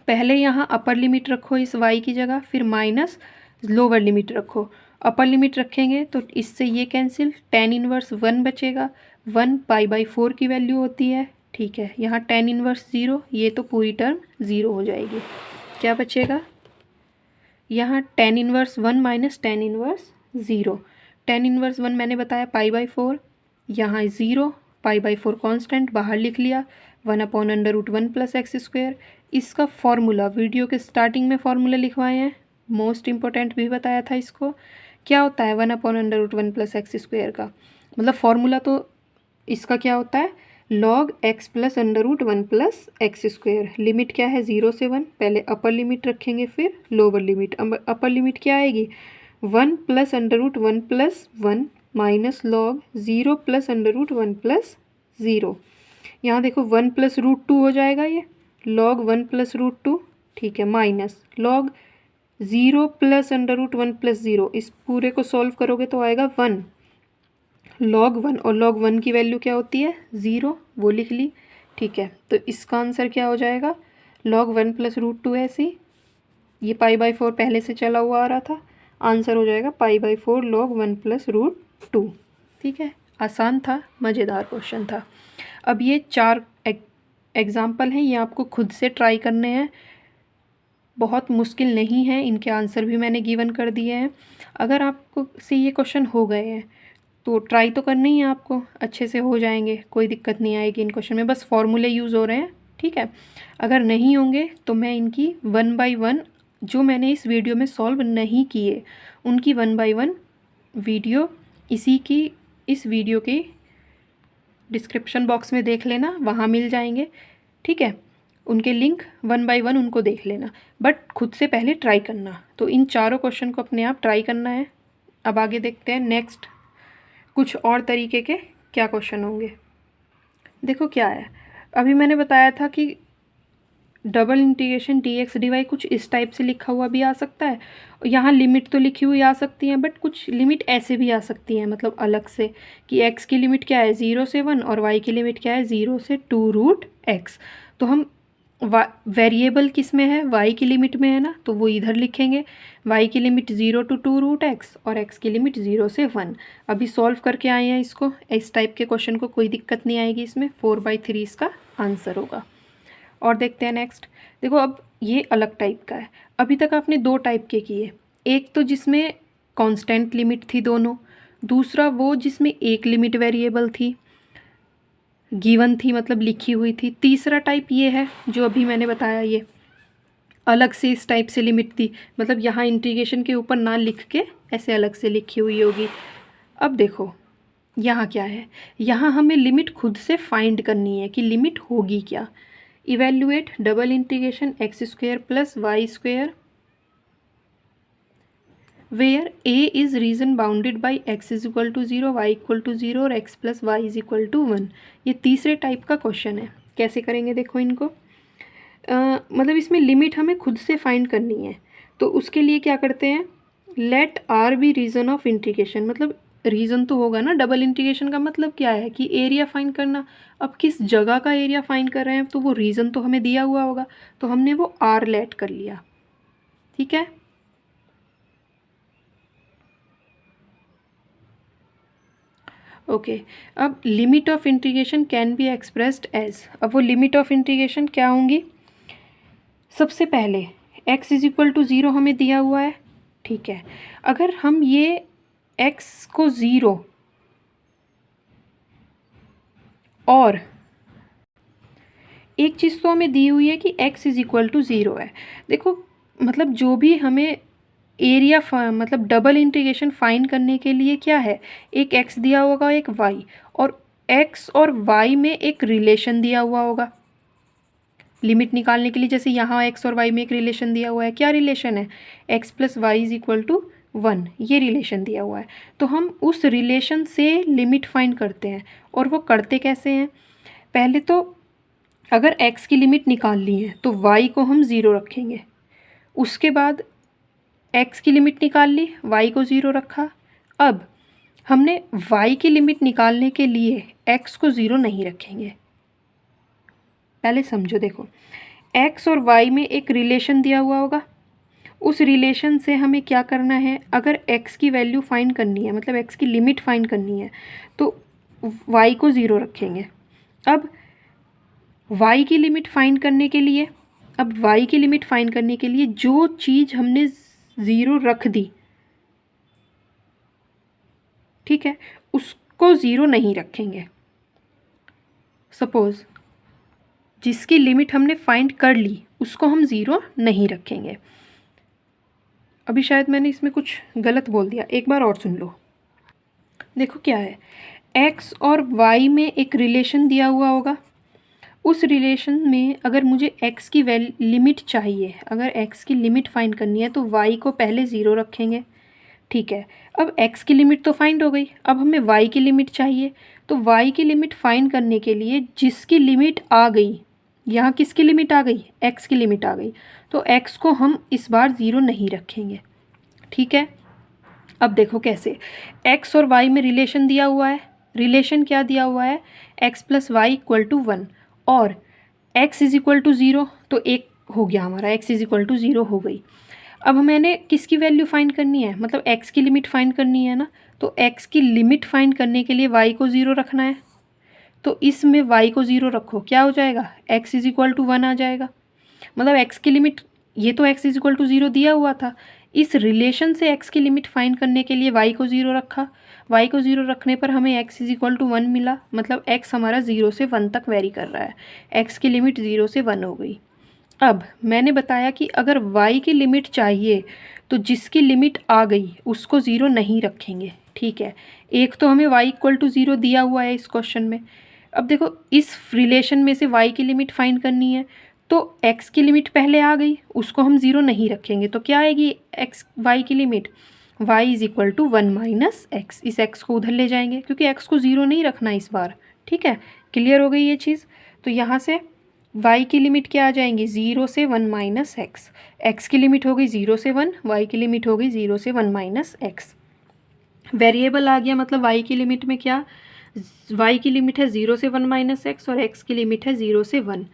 पहले यहाँ अपर लिमिट रखो इस y की जगह, फिर माइनस लोअर लिमिट रखो। अपर लिमिट रखेंगे तो इससे ये कैंसिल, tan इनवर्स 1 बचेगा, 1 π/4 की वैल्यू होती है, ठीक है। यहाँ tan इनवर्स 0, ये तो पूरी टर्म 0 हो जाएगी। क्या बचेगा यहाँ tan inverse 1 minus tan inverse 0। tan inverse 1 मैंने बताया π/4, यहाँ 0, π/4 कांस्टेंट बाहर लिख लिया, 1/√1 +x²। इसका फॉर्मूला वीडियो के स्टार्टिंग में फॉर्मूला लिखवाए हैं, मोस्ट इम्पोर्टेंट भी बताया था इसको। क्या होता है 1/√1 +x² का, मतलब फॉर्मूला तो इसका क्या होता है log x + √1 +x²। लिमिट क्या है 0 से 1, पहले अपर लिमिट रखेंगे फिर लोअर लिमिट। अपर लिमिट क्या आएगी 1 + √1 + 1 माइनस log 0 + √1 + 0। यहाँ देखो 1 + √2 हो जाएगा, ये log 1 + √2, ठीक है, माइनस log 0 + √1 + 0। इस पूरे को सॉल्व करोगे तो आएगा 1 log 1, और log 1 की वैल्यू क्या होती है 0, वो लिख ली, ठीक है। तो इसका आंसर क्या हो जाएगा log 1 + √2 ऐसे ही, ये π/4 पहले से चला हुआ आ रहा था, आंसर हो जाएगा π/4 log 1 + √2, ठीक है। आसान था, मज़ेदार क्वेश्चन था। अब ये 4 एग्जाम्पल हैं, ये आपको खुद से ट्राई करने हैं, बहुत मुश्किल नहीं है, इनके आंसर भी मैंने गिवन कर दिए हैं। अगर आपको से ये क्वेश्चन हो गए हैं तो ट्राई तो करना ही है आपको, अच्छे से हो जाएंगे, कोई दिक्कत नहीं आएगी इन क्वेश्चन में, बस फॉर्मूले यूज़ हो रहे हैं, ठीक है। अगर नहीं होंगे तो मैं इनकी 1 by 1 जो मैंने इस वीडियो में सॉल्व नहीं किए उनकी 1 by 1 वीडियो इस वीडियो की डिस्क्रिप्शन बॉक्स में देख लेना, वहाँ मिल जाएंगे, ठीक है। उनके लिंक 1 by 1 उनको देख लेना, बट खुद से पहले ट्राई करना। तो इन चारों क्वेश्चन को अपने आप ट्राई करना है। अब आगे देखते हैं नेक्स्ट कुछ और तरीके के क्या क्वेश्चन होंगे। देखो क्या है, अभी मैंने बताया था कि डबल इंटीग्रेशन dx/dy कुछ इस टाइप से लिखा हुआ भी आ सकता है, यहाँ लिमिट तो लिखी हुई आ सकती है, बट कुछ लिमिट ऐसे भी आ सकती हैं, मतलब अलग से कि x की लिमिट क्या है 0 से 1 और y की लिमिट क्या है 0 से 2√x। तो हम वेरिएबल किस में है y की लिमिट में है ना, तो वो इधर लिखेंगे, y की लिमिट 0 to 2√x और x की लिमिट 0 से 1। अभी सॉल्व करके आए हैं इसको, इस टाइप के क्वेश्चन को कोई दिक्कत नहीं आएगी इसमें, 4/3 इसका आंसर होगा। और देखते हैं नेक्स्ट। देखो अब ये अलग टाइप का है, अभी तक आपने 2 टाइप के किए, एक तो जिसमें कांस्टेंट लिमिट थी दोनों, दूसरा वो जिसमें एक लिमिट वेरिएबल थी, गिवन थी मतलब लिखी हुई थी, तीसरा टाइप ये है जो अभी मैंने बताया, ये अलग से इस टाइप से लिमिट थी, मतलब यहाँ इंटीग्रेशन के ऊपर ना लिख के ऐसे अलग से लिखी हुई होगी। अब देखो यहाँ क्या है, यहाँ हमें लिमिट खुद से फाइंड करनी है कि लिमिट होगी क्या। Evaluate double integration x² + y² where a is region bounded by x = 0, y = 0 और x + y = 1। ये तीसरे टाइप का क्वेश्चन है। कैसे करेंगे देखो इनको, मतलब इसमें लिमिट हमें खुद से फाइंड करनी है, तो उसके लिए क्या करते हैं, let r be region of integration, मतलब रीजन तो होगा ना, डबल इंटीग्रेशन का मतलब क्या है कि एरिया फाइंड करना। अब किस जगह का एरिया फाइंड कर रहे हैं तो वो रीजन तो हमें दिया हुआ होगा, तो हमने वो r लेट कर लिया, ठीक है। ओके अब limit of integration can be expressed as, अब वो लिमिट ऑफ इंटीग्रेशन क्या होंगी, सबसे पहले x = 0 हमें दिया हुआ है, ठीक है। अगर हम ये x को 0 और एक चीज़ तो हमें दी हुई है कि x = 0 है, देखो मतलब जो भी हमें एरिया मतलब डबल इंटीग्रेशन फाइंड करने के लिए क्या है, एक x दिया होगा एक y, और x और y में एक रिलेशन दिया हुआ होगा, लिमिट निकालने के लिए, जैसे यहाँ एक्स और वाई में एक रिलेशन दिया हुआ है, क्या रिलेशन है, x plus y is equal to 1, ये रिलेशन दिया हुआ है। तो हम उस रिलेशन से लिमिट फाइंड करते हैं। और वो करते कैसे हैं, पहले तो अगर x की लिमिट निकाल ली है तो y को हम 0 रखेंगे, उसके बाद x की लिमिट निकाल ली, y को 0 रखा। अब हमने y की लिमिट निकालने के लिए x को 0 नहीं रखेंगे। पहले समझो, देखो x और y में एक रिलेशन दिया हुआ होगा, उस रिलेशन से हमें क्या करना है, अगर x की वैल्यू फाइंड करनी है, मतलब x की लिमिट फाइंड करनी है, तो y को 0 रखेंगे। अब y की लिमिट फाइंड करने के लिए, जो चीज़ हमने 0 रख दी, ठीक है, उसको 0 नहीं रखेंगे। सपोज़ जिसकी लिमिट हमने फाइंड कर ली उसको हम 0 नहीं रखेंगे। अभी शायद मैंने इसमें कुछ गलत बोल दिया, एक बार और सुन लो। देखो क्या है, x और y में एक रिलेशन दिया हुआ होगा, उस रिलेशन में अगर मुझे x की लिमिट चाहिए, अगर x की लिमिट फाइंड करनी है तो y को पहले 0 रखेंगे, ठीक है। अब x की लिमिट तो फाइंड हो गई, अब हमें y की लिमिट चाहिए, तो y की लिमिट फाइंड करने के लिए जिसकी लिमिट आ गई, यहाँ किसकी लिमिट आ गई, x की लिमिट आ गई, तो x को हम इस बार 0 नहीं रखेंगे, ठीक है। अब देखो कैसे, x और y में रिलेशन दिया हुआ है, रिलेशन क्या दिया हुआ है, x plus y equal to 1 और x इज इक्वल टू 0, तो एक हो गया हमारा, x इज इक्वल टू 0 हो गई। अब मैंने किसकी वैल्यू फाइंड करनी है, मतलब x की लिमिट फाइंड करनी है ना, तो x की लिमिट फाइंड करने के लिए y को 0 रखना है, तो इसमें y को 0 रखो, क्या हो जाएगा, x इज इक्वल टू 1 आ जाएगा। मतलब x की लिमिट, ये तो x इज इक्वल टू 0 दिया हुआ था, इस रिलेशन से x की लिमिट फाइंड करने के लिए y को 0 रखा, y को 0 रखने पर हमें x इज इक्वल टू 1 मिला, मतलब x हमारा 0 से 1 तक वेरी कर रहा है, x की लिमिट 0 से 1 हो गई। अब मैंने बताया कि अगर y की लिमिट चाहिए तो जिसकी लिमिट आ गई उसको 0 नहीं रखेंगे, ठीक है। एक तो हमें y इक्वल टू 0 दिया हुआ है इस क्वेश्चन में। अब देखो इस रिलेशन में से y की लिमिट फाइंड करनी है, तो x की लिमिट पहले आ गई, उसको हम 0 नहीं रखेंगे, तो क्या आएगी y की limit, y is equal to 1 minus x, इस x को उधर ले जाएंगे क्योंकि x को 0 नहीं रखना इस बार, ठीक है। क्लियर हो गई ये चीज़। तो यहाँ से y की लिमिट क्या आ जाएंगी, 0 से 1 माइनस एक्स, x की लिमिट हो गई 0 से 1, y की लिमिट हो गई 0 से 1 माइनस एक्स। वेरिएबल आ गया, मतलब y की लिमिट में क्या, y की लिमिट है 0 से 1 माइनस एक्स और x की लिमिट है 0 से 1।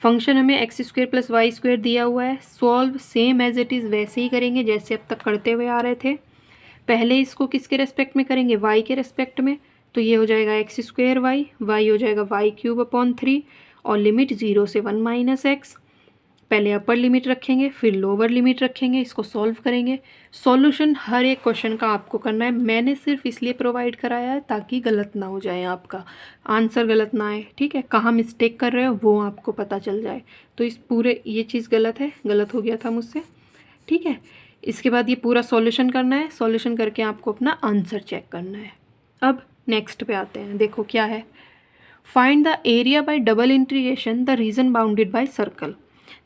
फंक्शन हमें x square plus y square दिया हुआ है, solve same as it is वैसे ही करेंगे जैसे अब तक करते हुए आ रहे थे। पहले इसको किसके रेस्पेक्ट में करेंगे, y के रेस्पेक्ट में, तो ये हो जाएगा एक्स स्क्वायर वाई, वाई हो जाएगा वाई क्यूब अपॉन 3 और लिमिट 0 से 1 माइनस एक्स। पहले अपर लिमिट रखेंगे फिर लोअर लिमिट रखेंगे, इसको सॉल्व करेंगे। सॉल्यूशन हर एक क्वेश्चन का आपको करना है, मैंने सिर्फ इसलिए प्रोवाइड कराया है ताकि गलत ना हो जाए, आपका आंसर गलत ना आए, ठीक है। कहाँ मिस्टेक कर रहे हो वो आपको पता चल जाए। तो इस पूरे, ये चीज़ गलत है, गलत हो गया था मुझसे, ठीक है। इसके बाद ये पूरा सॉल्यूशन करना है, सॉल्यूशन करके आपको अपना आंसर चेक करना है। अब नेक्स्ट पे आते हैं, देखो क्या है, find the area bye double integration the region bounded by circle.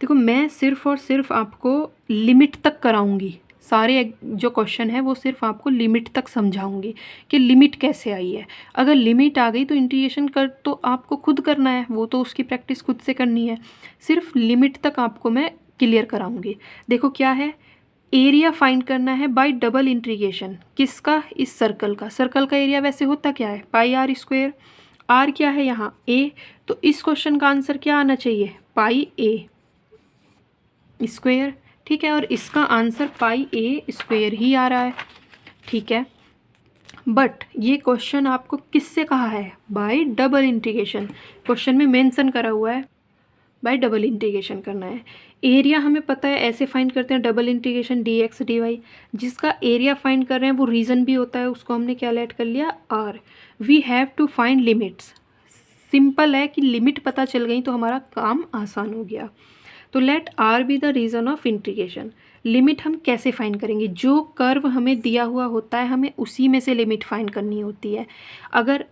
देखो मैं सिर्फ और सिर्फ आपको लिमिट तक कराऊंगी, सारे जो क्वेश्चन है वो सिर्फ आपको लिमिट तक समझाऊंगी कि लिमिट कैसे आई है। अगर लिमिट आ गई तो इंटीग्रेशन कर तो आपको खुद करना है, वो तो उसकी प्रैक्टिस खुद से करनी है, सिर्फ लिमिट तक आपको मैं क्लियर कराऊंगी। देखो क्या है, एरिया फाइंड करना है बाय डबल इंटीग्रेशन, किसका, इस सर्कल का। सर्कल का एरिया वैसे होता क्या है, पाई आर स्क्वायर, आर क्या है यहाँ ए, तो इस क्वेश्चन का आंसर क्या आना चाहिए, पाई ए स्क्वायर, ठीक है। और इसका आंसर पाई ए स्क्वायर ही आ रहा है, ठीक है। बट ये क्वेश्चन आपको किससे कहा है, बाय डबल इंटीग्रेशन, क्वेश्चन में मेंशन करा हुआ है बाय डबल इंटीग्रेशन करना है। एरिया हमें पता है ऐसे फाइंड करते हैं, double integration d x d y, जिसका एरिया फाइंड कर रहे हैं वो रीजन भी होता है, उसको हमने क्या लेट कर लिया, R. We have to find limits, simple है कि लिमिट पता चल गई तो हमारा काम आसान हो गया। तो let R be the region of integration. Limit हम कैसे फाइंड करेंगे, जो कर्व हमें दिया हुआ होता है हमें उसी में से लिमिट फाइंड करनी होती है। अगर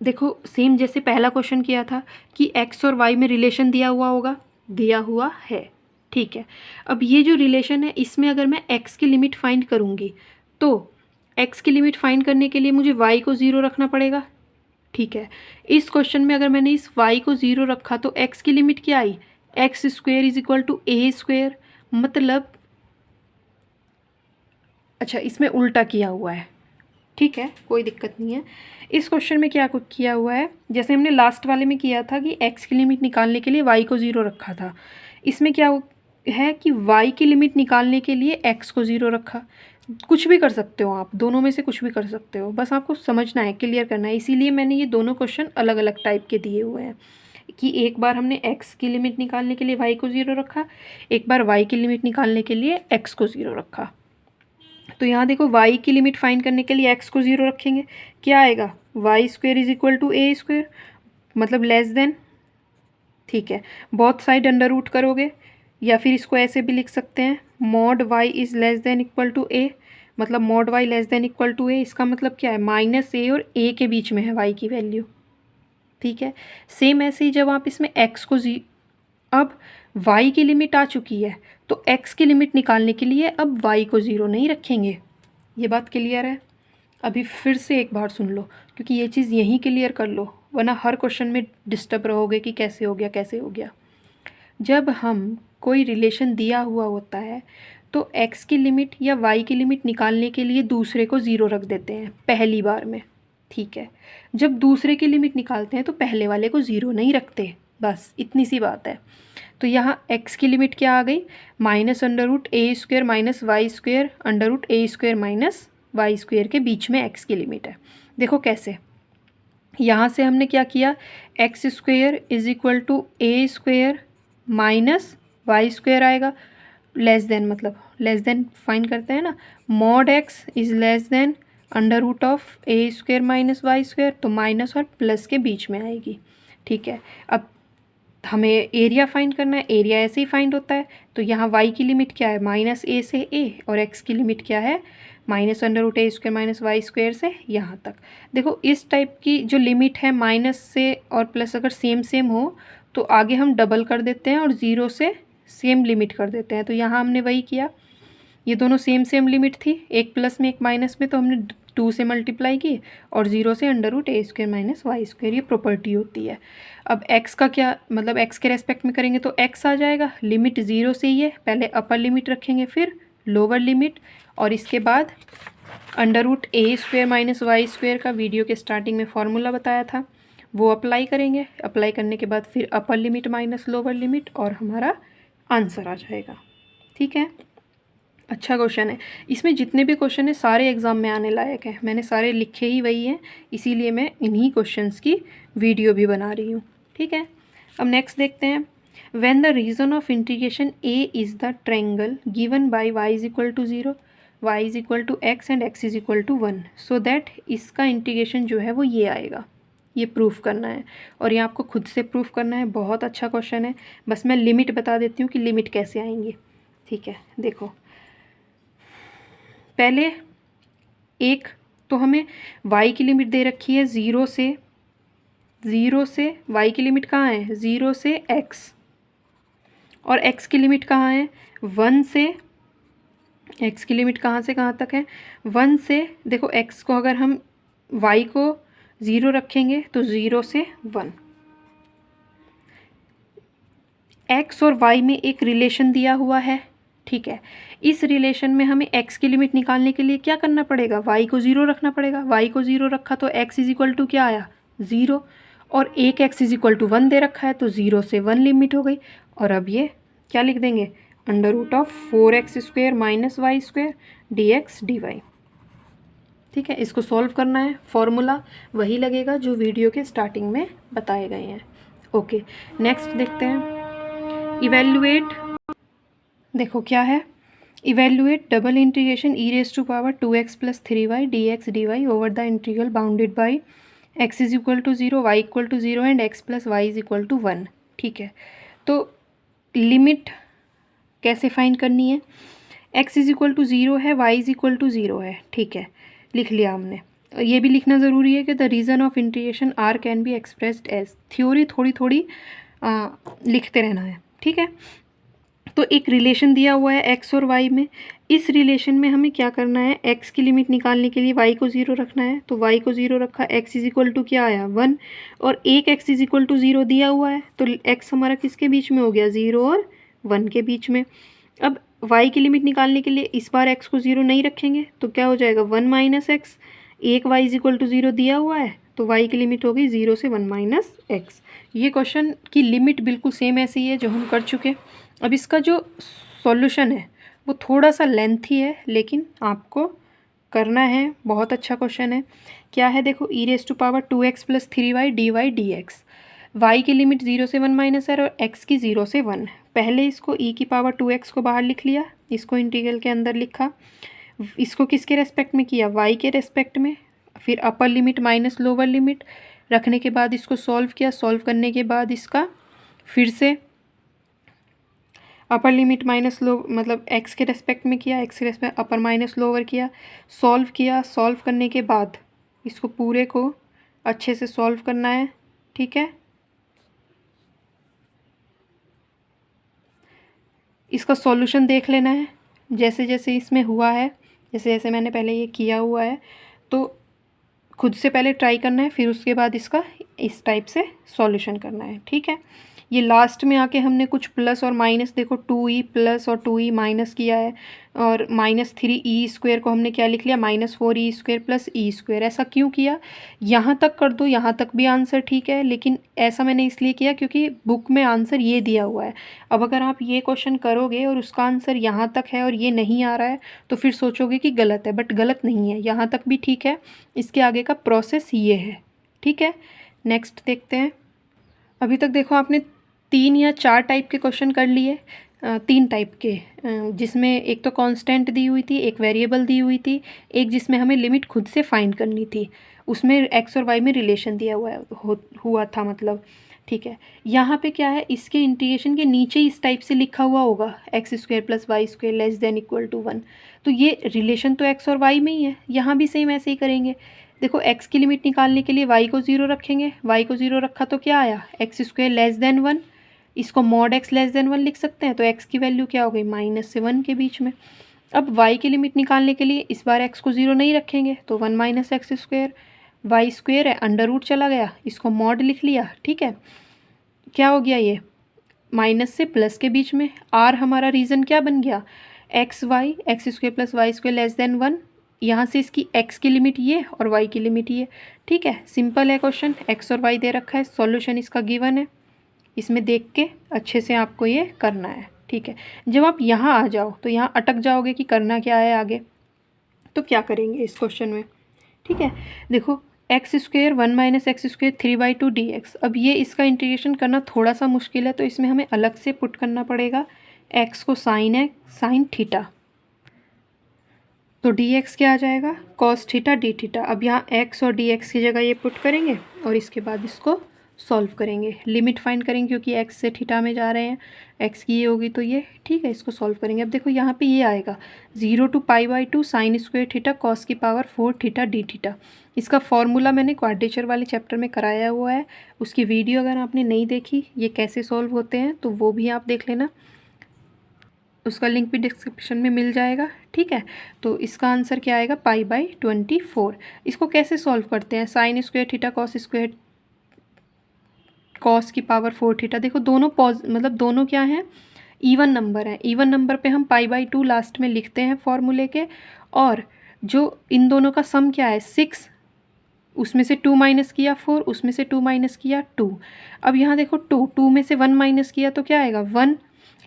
देखो सेम जैसे पहला क्वेश्चन किया था कि एक्स और वाई में रिलेशन दिया हुआ होगा, दिया हुआ है, ठीक है। अब ये जो रिलेशन है इसमें अगर मैं एक्स की लिमिट फाइंड करूँगी तो एक्स की लिमिट फाइंड करने के लिए मुझे वाई को ज़ीरो रखना पड़ेगा, ठीक है। इस क्वेश्चन में अगर मैंने इस वाई को ज़ीरो रखा तो एक्स की लिमिट क्या आई, x square is equal to a square, मतलब अच्छा इसमें उल्टा किया हुआ है, ठीक है, कोई दिक्कत नहीं है। इस क्वेश्चन में क्या किया हुआ है, जैसे हमने लास्ट वाले में किया था कि एक्स की लिमिट निकालने के लिए वाई को ज़ीरो रखा था, इसमें क्या है कि वाई की लिमिट निकालने के लिए एक्स को ज़ीरो रखा। कुछ भी कर सकते हो आप, दोनों में से कुछ भी कर सकते हो, बस आपको समझना है, क्लियर करना है। इसीलिए मैंने ये दोनों क्वेश्चन अलग अलग टाइप के दिए हुए हैं कि एक बार हमने एक्स की लिमिट निकालने के लिए वाई को ज़ीरो रखा, एक बार वाई की लिमिट निकालने के लिए एक्स को ज़ीरो रखा। तो यहाँ देखो y की लिमिट फाइंड करने के लिए x को ज़ीरो रखेंगे, क्या आएगा, y square is equal to a square, मतलब लेस देन, ठीक है। बहुत साइड अंडर रूट करोगे या फिर इसको ऐसे भी लिख सकते हैं, mod y is less than equal to a, मतलब mod y less than equal to a, इसका मतलब क्या है, माइनस ए और ए के बीच में है y की वैल्यू, ठीक है। सेम ऐसे ही जब आप इसमें x को अब y की लिमिट आ चुकी है तो x की लिमिट निकालने के लिए अब y को ज़ीरो नहीं रखेंगे, ये बात क्लियर है। अभी फिर से एक बार सुन लो क्योंकि ये चीज़ यहीं क्लियर कर लो, वरना हर क्वेश्चन में डिस्टर्ब रहोगे कि कैसे हो गया कैसे हो गया। जब हम कोई रिलेशन दिया हुआ होता है तो x की लिमिट या y की लिमिट निकालने के लिए दूसरे को ज़ीरो रख देते हैं पहली बार में, ठीक है। जब दूसरे की लिमिट निकालते हैं तो पहले वाले को ज़ीरो नहीं रखते, बस इतनी सी बात है। तो यहाँ x की लिमिट क्या आ गई, minus under root a square minus y square under root a square minus y square के बीच में x की लिमिट है। देखो कैसे, यहाँ से हमने क्या किया, x square is equal to a square minus y square आएगा, लेस देन, मतलब लेस देन फाइंड करते हैं ना, mod x is less than under root of a square minus y square, तो माइनस और प्लस के बीच में आएगी, ठीक है। अब हमें एरिया फाइंड करना है, एरिया ऐसे ही फाइंड होता है, तो यहाँ y की लिमिट क्या है, माइनस ए से a, और x की लिमिट क्या है, माइनस अंडर रूट ए स्क्वायर माइनस वाई स्क्वायर से यहाँ तक। देखो इस टाइप की जो लिमिट है माइनस से और प्लस अगर सेम सेम हो तो आगे हम डबल कर देते हैं और ज़ीरो से सेम लिमिट कर देते हैं, तो यहाँ हमने वही किया, ये दोनों सेम सेम लिमिट थी, एक प्लस में एक माइनस में, तो हमने 2 से मल्टीप्लाई की और 0 से अंडर रूट ए स्क्वायर माइनस वाई स्क्वायर, ये प्रॉपर्टी होती है। अब x का क्या मतलब, x के रेस्पेक्ट में करेंगे तो x आ जाएगा, लिमिट 0 से ही है, पहले अपर लिमिट रखेंगे फिर लोअर लिमिट, और इसके बाद अंडर रूट ए स्क्वायर माइनस वाई स्क्वायर का वीडियो के स्टार्टिंग में फॉर्मूला बताया था वो अप्लाई करेंगे, अप्लाई करने के बाद फिर अपर लिमिट माइनस लोअर लिमिट और हमारा आंसर आ जाएगा, ठीक है। अच्छा क्वेश्चन है, इसमें जितने भी क्वेश्चन है सारे एग्ज़ाम में आने लायक हैं, मैंने सारे लिखे ही वही हैं, इसीलिए मैं इन्हीं क्वेश्चंस की वीडियो भी बना रही हूँ, ठीक है। अब नेक्स्ट देखते हैं, when the region of integration a is the triangle given by y is equal to 0, y is equal to x and x is equal to 1, so that इसका इंटीग्रेशन जो है वो ये आएगा, ये प्रूफ करना है, और ये आपको खुद से प्रूफ करना है। बहुत अच्छा क्वेश्चन है, बस मैं लिमिट बता देती हूँ कि लिमिट कैसे आएंगी, ठीक है। देखो पहले एक तो हमें y की लिमिट दे रखी है ज़ीरो से y की लिमिट कहाँ है, 0 से x, और x की लिमिट कहाँ है, 1 से, x की लिमिट कहाँ से कहाँ तक है, 1 से, देखो x को अगर हम y को 0 रखेंगे तो 0 से 1, x और y में एक रिलेशन दिया हुआ है, ठीक है। इस रिलेशन में हमें x की लिमिट निकालने के लिए क्या करना पड़ेगा, y को 0 रखना पड़ेगा, y को 0 रखा तो x इज इक्वल टू क्या आया, 0, और एक x इज इक्वल टू 1 दे रखा है तो 0 से 1 लिमिट हो गई, और अब ये क्या लिख देंगे, under root of 4x square minus y square d x d y, ठीक है। इसको सॉल्व करना है, फॉर्मूला वही लगेगा जो वीडियो के स्टार्टिंग में बताए गए हैं। ओके नेक्स्ट देखते हैं, इवेल्युएट, देखो क्या है, evaluate double integration e raise to power 2x plus 3y d x d y over the integral bounded by x is equal to 0, y equal to 0 and x plus y is equal to 1, ठीक है। तो limit कैसे find करनी है, x is equal to 0 है, y is equal to 0 है, ठीक है, लिख लिया हमने। ये भी लिखना ज़रूरी है कि the region of integration R can be expressed as. Theory थोड़ी थोड़ी लिखते रहना है, ठीक है। तो एक रिलेशन दिया हुआ है एक्स और वाई में। इस रिलेशन में हमें क्या करना है, एक्स की लिमिट निकालने के लिए वाई को ज़ीरो रखना है। तो वाई को ज़ीरो रखा, एक्स इज इक्वल टू क्या आया 1, और एक x is equal to zero दिया हुआ है, तो एक्स हमारा किसके बीच में हो गया, 0 और 1 के बीच में। अब वाई की लिमिट निकालने के लिए इस बार एक्स को ज़ीरो नहीं रखेंगे तो क्या हो जाएगा 1 माइनस एक्स। एक y is equal to zero दिया हुआ है, तो वाई की लिमिट हो गई 0 से 1 माइनस एक्स। ये क्वेश्चन की लिमिट बिल्कुल सेम ऐसी है जो हम कर चुके। अब इसका जो सॉल्यूशन है वो थोड़ा सा लेंथी है, लेकिन आपको करना है। बहुत अच्छा क्वेश्चन है। क्या है देखो, e raise to power 2x plus 3y dy dx। y की लिमिट 0 से 1 माइनस है और x की 0 से 1। पहले इसको e की पावर 2x को बाहर लिख लिया, इसको इंटीग्रल के अंदर लिखा। इसको किसके रेस्पेक्ट में किया, y के रेस्पेक्ट में। फिर अपर लिमिट माइनस लोअर लिमिट रखने के बाद इसको सॉल्व किया। सॉल्व करने के बाद इसका फिर से अपर लिमिट माइनस लो मतलब एक्स के रेस्पेक्ट में किया, एक्स के रेस्पेक्ट अपर माइनस लोअर किया, सॉल्व किया। सॉल्व करने के बाद इसको पूरे को अच्छे से सॉल्व करना है, ठीक है। इसका सॉल्यूशन देख लेना है जैसे जैसे इसमें हुआ है, जैसे जैसे मैंने पहले ये किया हुआ है, तो खुद से पहले ट्राई करना है, फिर उसके बाद इसका इस टाइप से सॉल्यूशन करना है, ठीक है। ये लास्ट में आके हमने कुछ प्लस और माइनस, देखो 2e प्लस और 2e माइनस किया है, और -3e² को हमने क्या लिख लिया, -4e² प्लस e²। ऐसा क्यों किया, यहाँ तक कर दो, यहाँ तक भी आंसर ठीक है, लेकिन ऐसा मैंने इसलिए किया क्योंकि बुक में आंसर ये दिया हुआ है। अब अगर आप ये क्वेश्चन करोगे और उसका आंसर यहाँ तक है और ये नहीं आ रहा है तो फिर सोचोगे कि गलत है, बट गलत नहीं है, यहाँ तक भी ठीक है। इसके आगे का प्रोसेस ये है, ठीक है। नेक्स्ट देखते हैं। अभी तक देखो आपने 3 या 4 टाइप के क्वेश्चन कर लिए, 3 टाइप के, जिसमें एक तो कांस्टेंट दी हुई थी, एक वेरिएबल दी हुई थी, एक जिसमें हमें लिमिट खुद से फाइंड करनी थी, उसमें एक्स और वाई में रिलेशन दिया हुआ था मतलब, ठीक है। यहाँ पे क्या है, इसके इंटीग्रेशन के नीचे इस टाइप से लिखा हुआ होगा x² प्लस y² less than equal to 1। तो ये रिलेशन तो एक्स और वाई में ही है, यहाँ भी सेम ऐसे ही करेंगे। देखो x की लिमिट निकालने के लिए y को 0 रखेंगे, y को 0 रखा तो क्या आया, x² लेस देन 1। इसको मॉड x लेस देन 1 लिख सकते हैं, तो x की वैल्यू क्या हो गई, माइनस से 1 के बीच में। अब y की लिमिट निकालने के लिए इस बार x को 0 नहीं रखेंगे, तो 1 माइनस x², y² है, अंडर रूट चला गया, इसको मॉड लिख लिया, ठीक है। क्या हो गया, ये माइनस से प्लस के बीच में। r हमारा रीज़न क्या बन गया, x² प्लस y² लेस देन 1। यहाँ से इसकी x की लिमिट ये और y की लिमिट ये, ठीक है। सिंपल है क्वेश्चन, x और y दे रखा है, सॉल्यूशन इसका गिवन है। इसमें देख के अच्छे से आपको ये करना है, ठीक है। जब आप यहाँ आ जाओ तो यहाँ अटक जाओगे कि करना क्या है आगे, तो क्या करेंगे इस क्वेश्चन में, ठीक है। देखो x² 1 माइनस x² 3/2 dx। अब ये इसका इंटीग्रेशन करना थोड़ा सा मुश्किल है, तो इसमें हमें अलग से पुट करना पड़ेगा। x को साइन है, साइन थीटा, तो dx क्या आ जाएगा, cos थीटा d थीटा। अब यहाँ x और dx की जगह ये पुट करेंगे और इसके बाद इसको सॉल्व करेंगे, लिमिट फाइंड करेंगे क्योंकि x से थीटा में जा रहे हैं, x की ये होगी तो ये, ठीक है। इसको सॉल्व करेंगे। अब देखो यहाँ पे ये आएगा 0 to π/2 sin² थीटा cos की पावर 4 थीटा d थीटा। इसका फॉर्मूला मैंने क्वाड्रेचर वाले चैप्टर में कराया हुआ है, उसकी वीडियो अगर आपने नहीं देखी ये कैसे सॉल्व होते हैं तो वो भी आप देख लेना, उसका लिंक भी डिस्क्रिप्शन में मिल जाएगा, ठीक है। तो इसका आंसर क्या आएगा, π/24। इसको कैसे सॉल्व करते हैं, sin² थीटा cos की पावर 4 थीटा। देखो दोनों मतलब दोनों क्या हैं, इवन नंबर हैं। इवन नंबर पे हम π/2 लास्ट में लिखते हैं फॉर्मूले के, और जो इन दोनों का सम क्या है 6, उसमें से 2 माइनस किया 4, उसमें से 2 माइनस किया 2। अब यहाँ देखो 2 में से 1 माइनस किया तो क्या आएगा 1,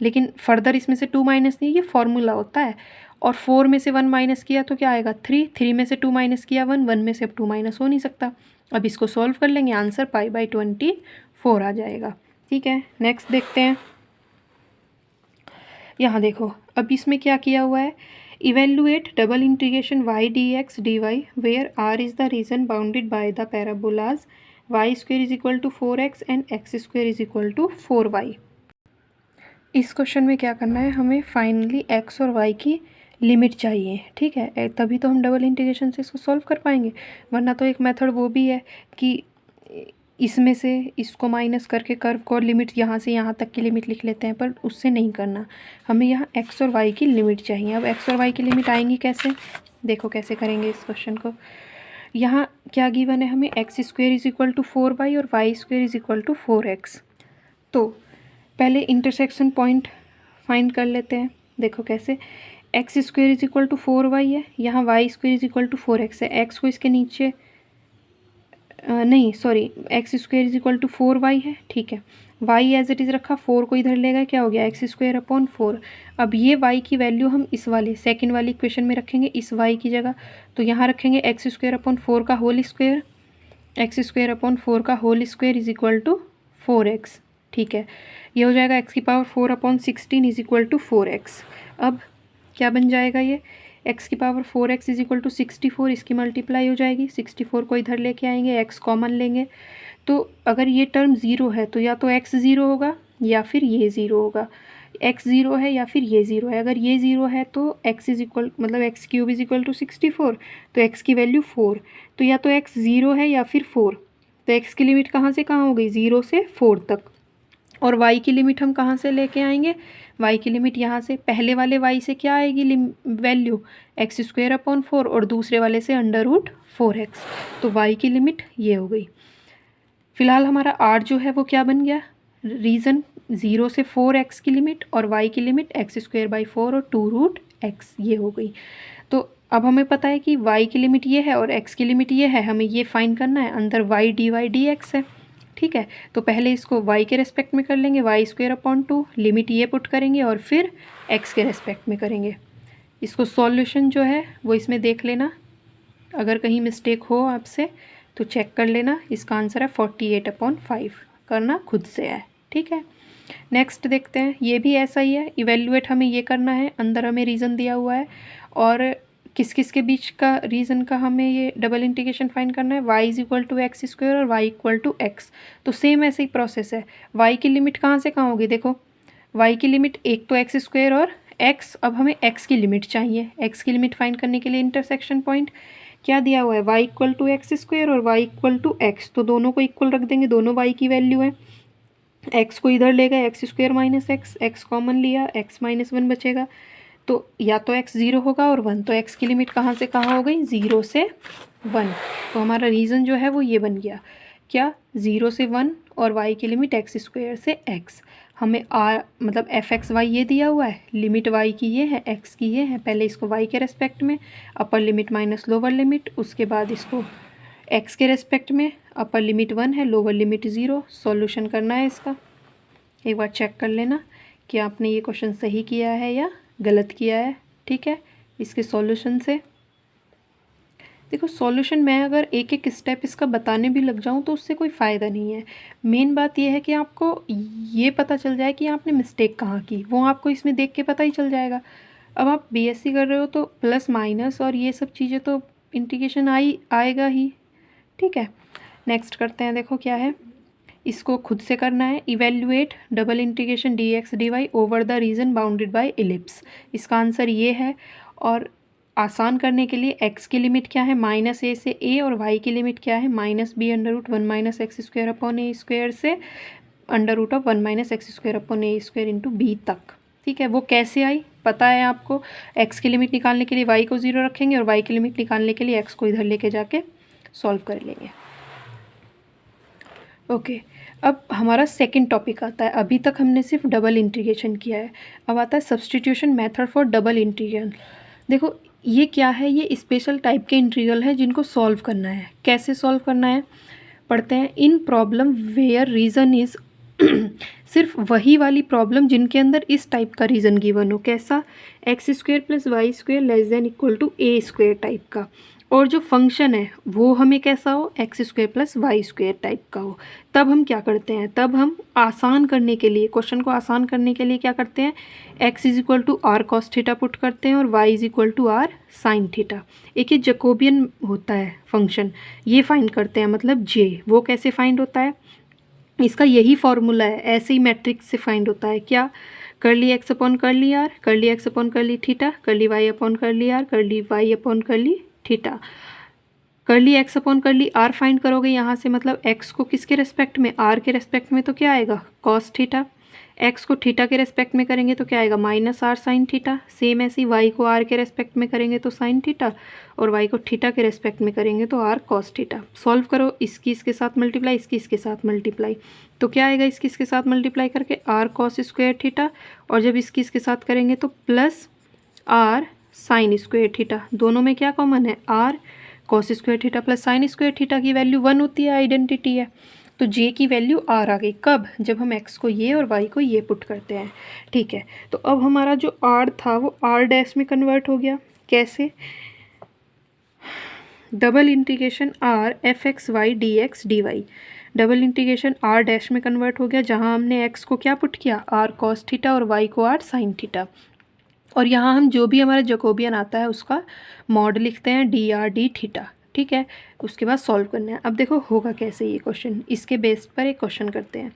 लेकिन फर्दर इसमें से 2 माइनस नहीं, ये फॉर्मूला होता है। और 4 में से 1 माइनस किया तो क्या आएगा 3 में से 2 माइनस किया 1 में से अब 2 माइनस हो नहीं सकता। अब इसको सॉल्व कर लेंगे, आंसर π/24 आ जाएगा, ठीक है। नेक्स्ट देखते हैं। यहाँ देखो अब इसमें क्या किया हुआ है, evaluate double integration y dx dy where r is the region bounded by the parabolas y² is equal to 4x and x² is equal to 4y। इस क्वेश्चन में क्या करना है, हमें फाइनली x और y की लिमिट चाहिए, ठीक है, तभी तो हम डबल इंटीग्रेशन से इसको सॉल्व कर पाएंगे। वरना तो एक मेथड वो भी है कि इसमें से इसको माइनस करके कर्व को और लिमिट यहाँ से यहाँ तक की लिमिट लिख लेते हैं, पर उससे नहीं करना, हमें यहाँ एक्स और वाई की लिमिट चाहिए। अब एक्स और वाई की लिमिट आएंगी कैसे, देखो कैसे करेंगे इस क्वेश्चन को। यहाँ क्या गिवन है हमें, x square is equal to 4y और y square is equal to 4x। तो पहले इंटरसेक्शन पॉइंट फाइंड कर लेते हैं। देखो कैसे, x square is equal to 4y है, यहाँ y square is equal to 4x है। एक्स को इसके नीचे नहीं sorry, x square is equal to 4y है, ठीक है। y एज इट इज़ रखा, 4 को इधर लेगा, क्या हो गया एक्स स्क्वेयर अपॉन 4। अब ये y की वैल्यू हम इस वाले सेकंड वाली इक्वेशन में रखेंगे इस y की जगह, तो यहाँ रखेंगे एक्स स्क्वेयर अपॉन 4 का whole square, x square upon 4 का whole square is equal to 4x, ठीक है। ये हो जाएगा एक्स की power 4 upon 16 is equal to 4x। अब क्या बन जाएगा ये, एक्स की power 4x is equal to 64, इसकी मल्टीप्लाई हो जाएगी, 64 को इधर लेके आएंगे, एक्स कॉमन लेंगे। तो अगर ये टर्म ज़ीरो है तो या तो एक्स ज़ीरो होगा या फिर ये ज़ीरो होगा, एक्स ज़ीरो है या फिर ये ज़ीरो है। अगर ये ज़ीरो है तो एक्स इज इक्वल मतलब x cube is equal to 64, तो एक्स की वैल्यू 4, तो या तो एक्स ज़ीरो है या फिर 4। तो एक्स की लिमिट कहाँ से कहाँ हो गई, 0 से 4 तक। और y की लिमिट हम कहाँ से लेके आएंगे, y की लिमिट यहाँ से, पहले वाले y से क्या आएगी वैल्यू, एक्स स्क्वेयर अपॉन 4, और दूसरे वाले से अंडर रूट 4x। तो y की लिमिट ये हो गई। फिलहाल हमारा r जो है वो क्या बन गया, रीज़न 0 से 4x की लिमिट और y की लिमिट एक्स स्क्वेयर बाई 4 और 2 रूट x, ये हो गई। तो अब हमें पता है कि y की लिमिट ये है और x की लिमिट ये है, हमें ये फाइंड करना है, अंदर y dy dx है, ठीक है। तो पहले इसको y के रेस्पेक्ट में कर लेंगे, वाई स्क्वेयर अपॉन 2, लिमिट ये पुट करेंगे और फिर x के रेस्पेक्ट में करेंगे। इसको सॉल्यूशन जो है वो इसमें देख लेना, अगर कहीं मिस्टेक हो आपसे तो चेक कर लेना। इसका आंसर है 48/5, करना खुद से है, ठीक है। नेक्स्ट देखते हैं, ये भी ऐसा ही है, इवेल्युएट हमें ये करना है, अंदर हमें रीज़न दिया हुआ है और किस किस के बीच का रीज़न का हमें ये डबल इंटीग्रेशन फाइंड करना है, y is equal to x square और y इक्वल टू एक्स। तो सेम ऐसे ही प्रोसेस है, y की लिमिट कहाँ से कहाँ होगी, देखो y की लिमिट एक तो एक्स स्क्वेयर और x, अब हमें x की लिमिट चाहिए। x की लिमिट फाइंड करने के लिए इंटरसेक्शन पॉइंट क्या दिया हुआ है, y equal to x square और y इक्वल टू एक्स, तो दोनों को इक्वल रख देंगे, दोनों y की वैल्यू है। x को इधर ले गए, x square minus x, x common लिया, x माइनस 1 बचेगा, तो या तो x 0 होगा और 1, तो x की लिमिट कहाँ से कहाँ हो गई, 0 से 1। तो हमारा रीज़न जो है वो ये बन गया, क्या 0 से 1 और y की लिमिट एक्स स्क्वेयर से x। हमें मतलब fx y ये दिया हुआ है, लिमिट y की ये है, x की ये है, पहले इसको y के रेस्पेक्ट में अपर लिमिट माइनस लोअर लिमिट, उसके बाद इसको x के रेस्पेक्ट में अपर लिमिट 1 है, लोअर लिमिट 0। सॉल्यूशन करना है इसका, एक बार चेक कर लेना कि आपने ये क्वेश्चन सही किया है या गलत किया है, ठीक है। इसके सॉल्यूशन से देखो, सॉल्यूशन मैं अगर एक एक स्टेप इसका बताने भी लग जाऊं तो उससे कोई फ़ायदा नहीं है। मेन बात यह है कि आपको ये पता चल जाए कि आपने मिस्टेक कहाँ की, वो आपको इसमें देख के पता ही चल जाएगा। अब आप बीएससी कर रहे हो तो प्लस माइनस और ये सब चीज़ें तो इंटीग्रेशन आएगा ही, ठीक है। नेक्स्ट करते हैं, देखो क्या है, इसको खुद से करना है, evaluate double integration dx dy over the region bounded bye ellipse. इसका आंसर ये है, और आसान करने के लिए x की लिमिट क्या है, -a से a, और y की लिमिट क्या है, -b under root 1 minus x square upon a square से under root of 1 minus x square upon a square into b तक, ठीक है। वो कैसे आई पता है आपको, x की लिमिट निकालने के लिए y को 0 रखेंगे और y की लिमिट निकालने के लिए x को इधर लेके जाके सॉल्व कर लेंगे, ओके। अब हमारा सेकंड टॉपिक आता है, अभी तक हमने सिर्फ डबल इंटीग्रेशन किया है, अब आता है substitution method for double integral. देखो ये क्या है, ये स्पेशल टाइप के इंटीग्रल है जिनको सॉल्व करना है। कैसे सॉल्व करना है पढ़ते हैं। इन प्रॉब्लम वेयर रीज़न इज़ सिर्फ वही वाली प्रॉब्लम जिनके अंदर इस टाइप का रीज़न गिवन हो, कैसा, x square plus y square less than equal to a square type का, और जो फंक्शन है वो हमें कैसा हो, x square plus y square type का हो। तब हम क्या करते हैं, तब हम आसान करने के लिए, क्वेश्चन को आसान करने के लिए क्या करते हैं, x is equal to r cos theta put करते हैं और y is equal to r sine theta. एक ये जकोबियन होता है फंक्शन, ये फाइंड करते हैं, मतलब जे, वो कैसे फाइंड होता है, इसका यही फॉर्मूला है, ऐसे ही मैट्रिक्स से फाइंड होता है, क्या, curly x upon curly r, curly x upon curly theta, curly y upon curly r, curly y upon curly theta. Curly x upon curly r find करोगे यहाँ से, मतलब एक्स को किसके रेस्पेक्ट में, आर के रेस्पेक्ट में, तो क्या आएगा कॉस थीटा। एक्स को थीटा के रेस्पेक्ट में करेंगे तो क्या आएगा minus r sine theta. Same ऐसे ही वाई को आर के रेस्पेक्ट में करेंगे तो साइन थीटा, और वाई को थीटा के रेस्पेक्ट में करेंगे तो आर कॉस थीटा। सॉल्व करो, इसकी इसके साथ मल्टीप्लाई, इसकी इसके साथ मल्टीप्लाई, तो क्या आएगा इसकी इसके साथ मल्टीप्लाई करके आर कॉस स्क्वायर थीटा, और जब इसकी इसके साथ करेंगे तो plus r sine square theta. दोनों में क्या कॉमन है, r cos square theta plus sine square theta की वैल्यू 1 होती है, आइडेंटिटी है। तो जे की वैल्यू आर आ गई, कब, जब हम एक्स को ये और वाई को ये पुट करते हैं। ठीक है, तो अब हमारा जो आर था वो आर डैश में कन्वर्ट हो गया। कैसे, double integration r f x y d x d y, double integration r dash में कन्वर्ट हो गया, जहाँ हमने एक्स को क्या पुट किया, आर कॉस थीटा, और वाई को आर साइन थीटा। और यहाँ हम जो भी हमारा जकोबियन आता है उसका मॉड लिखते हैं डी आर डी थीटा। ठीक है, उसके बाद सॉल्व करना है। अब देखो होगा कैसे ये क्वेश्चन, इसके बेस पर एक क्वेश्चन करते हैं।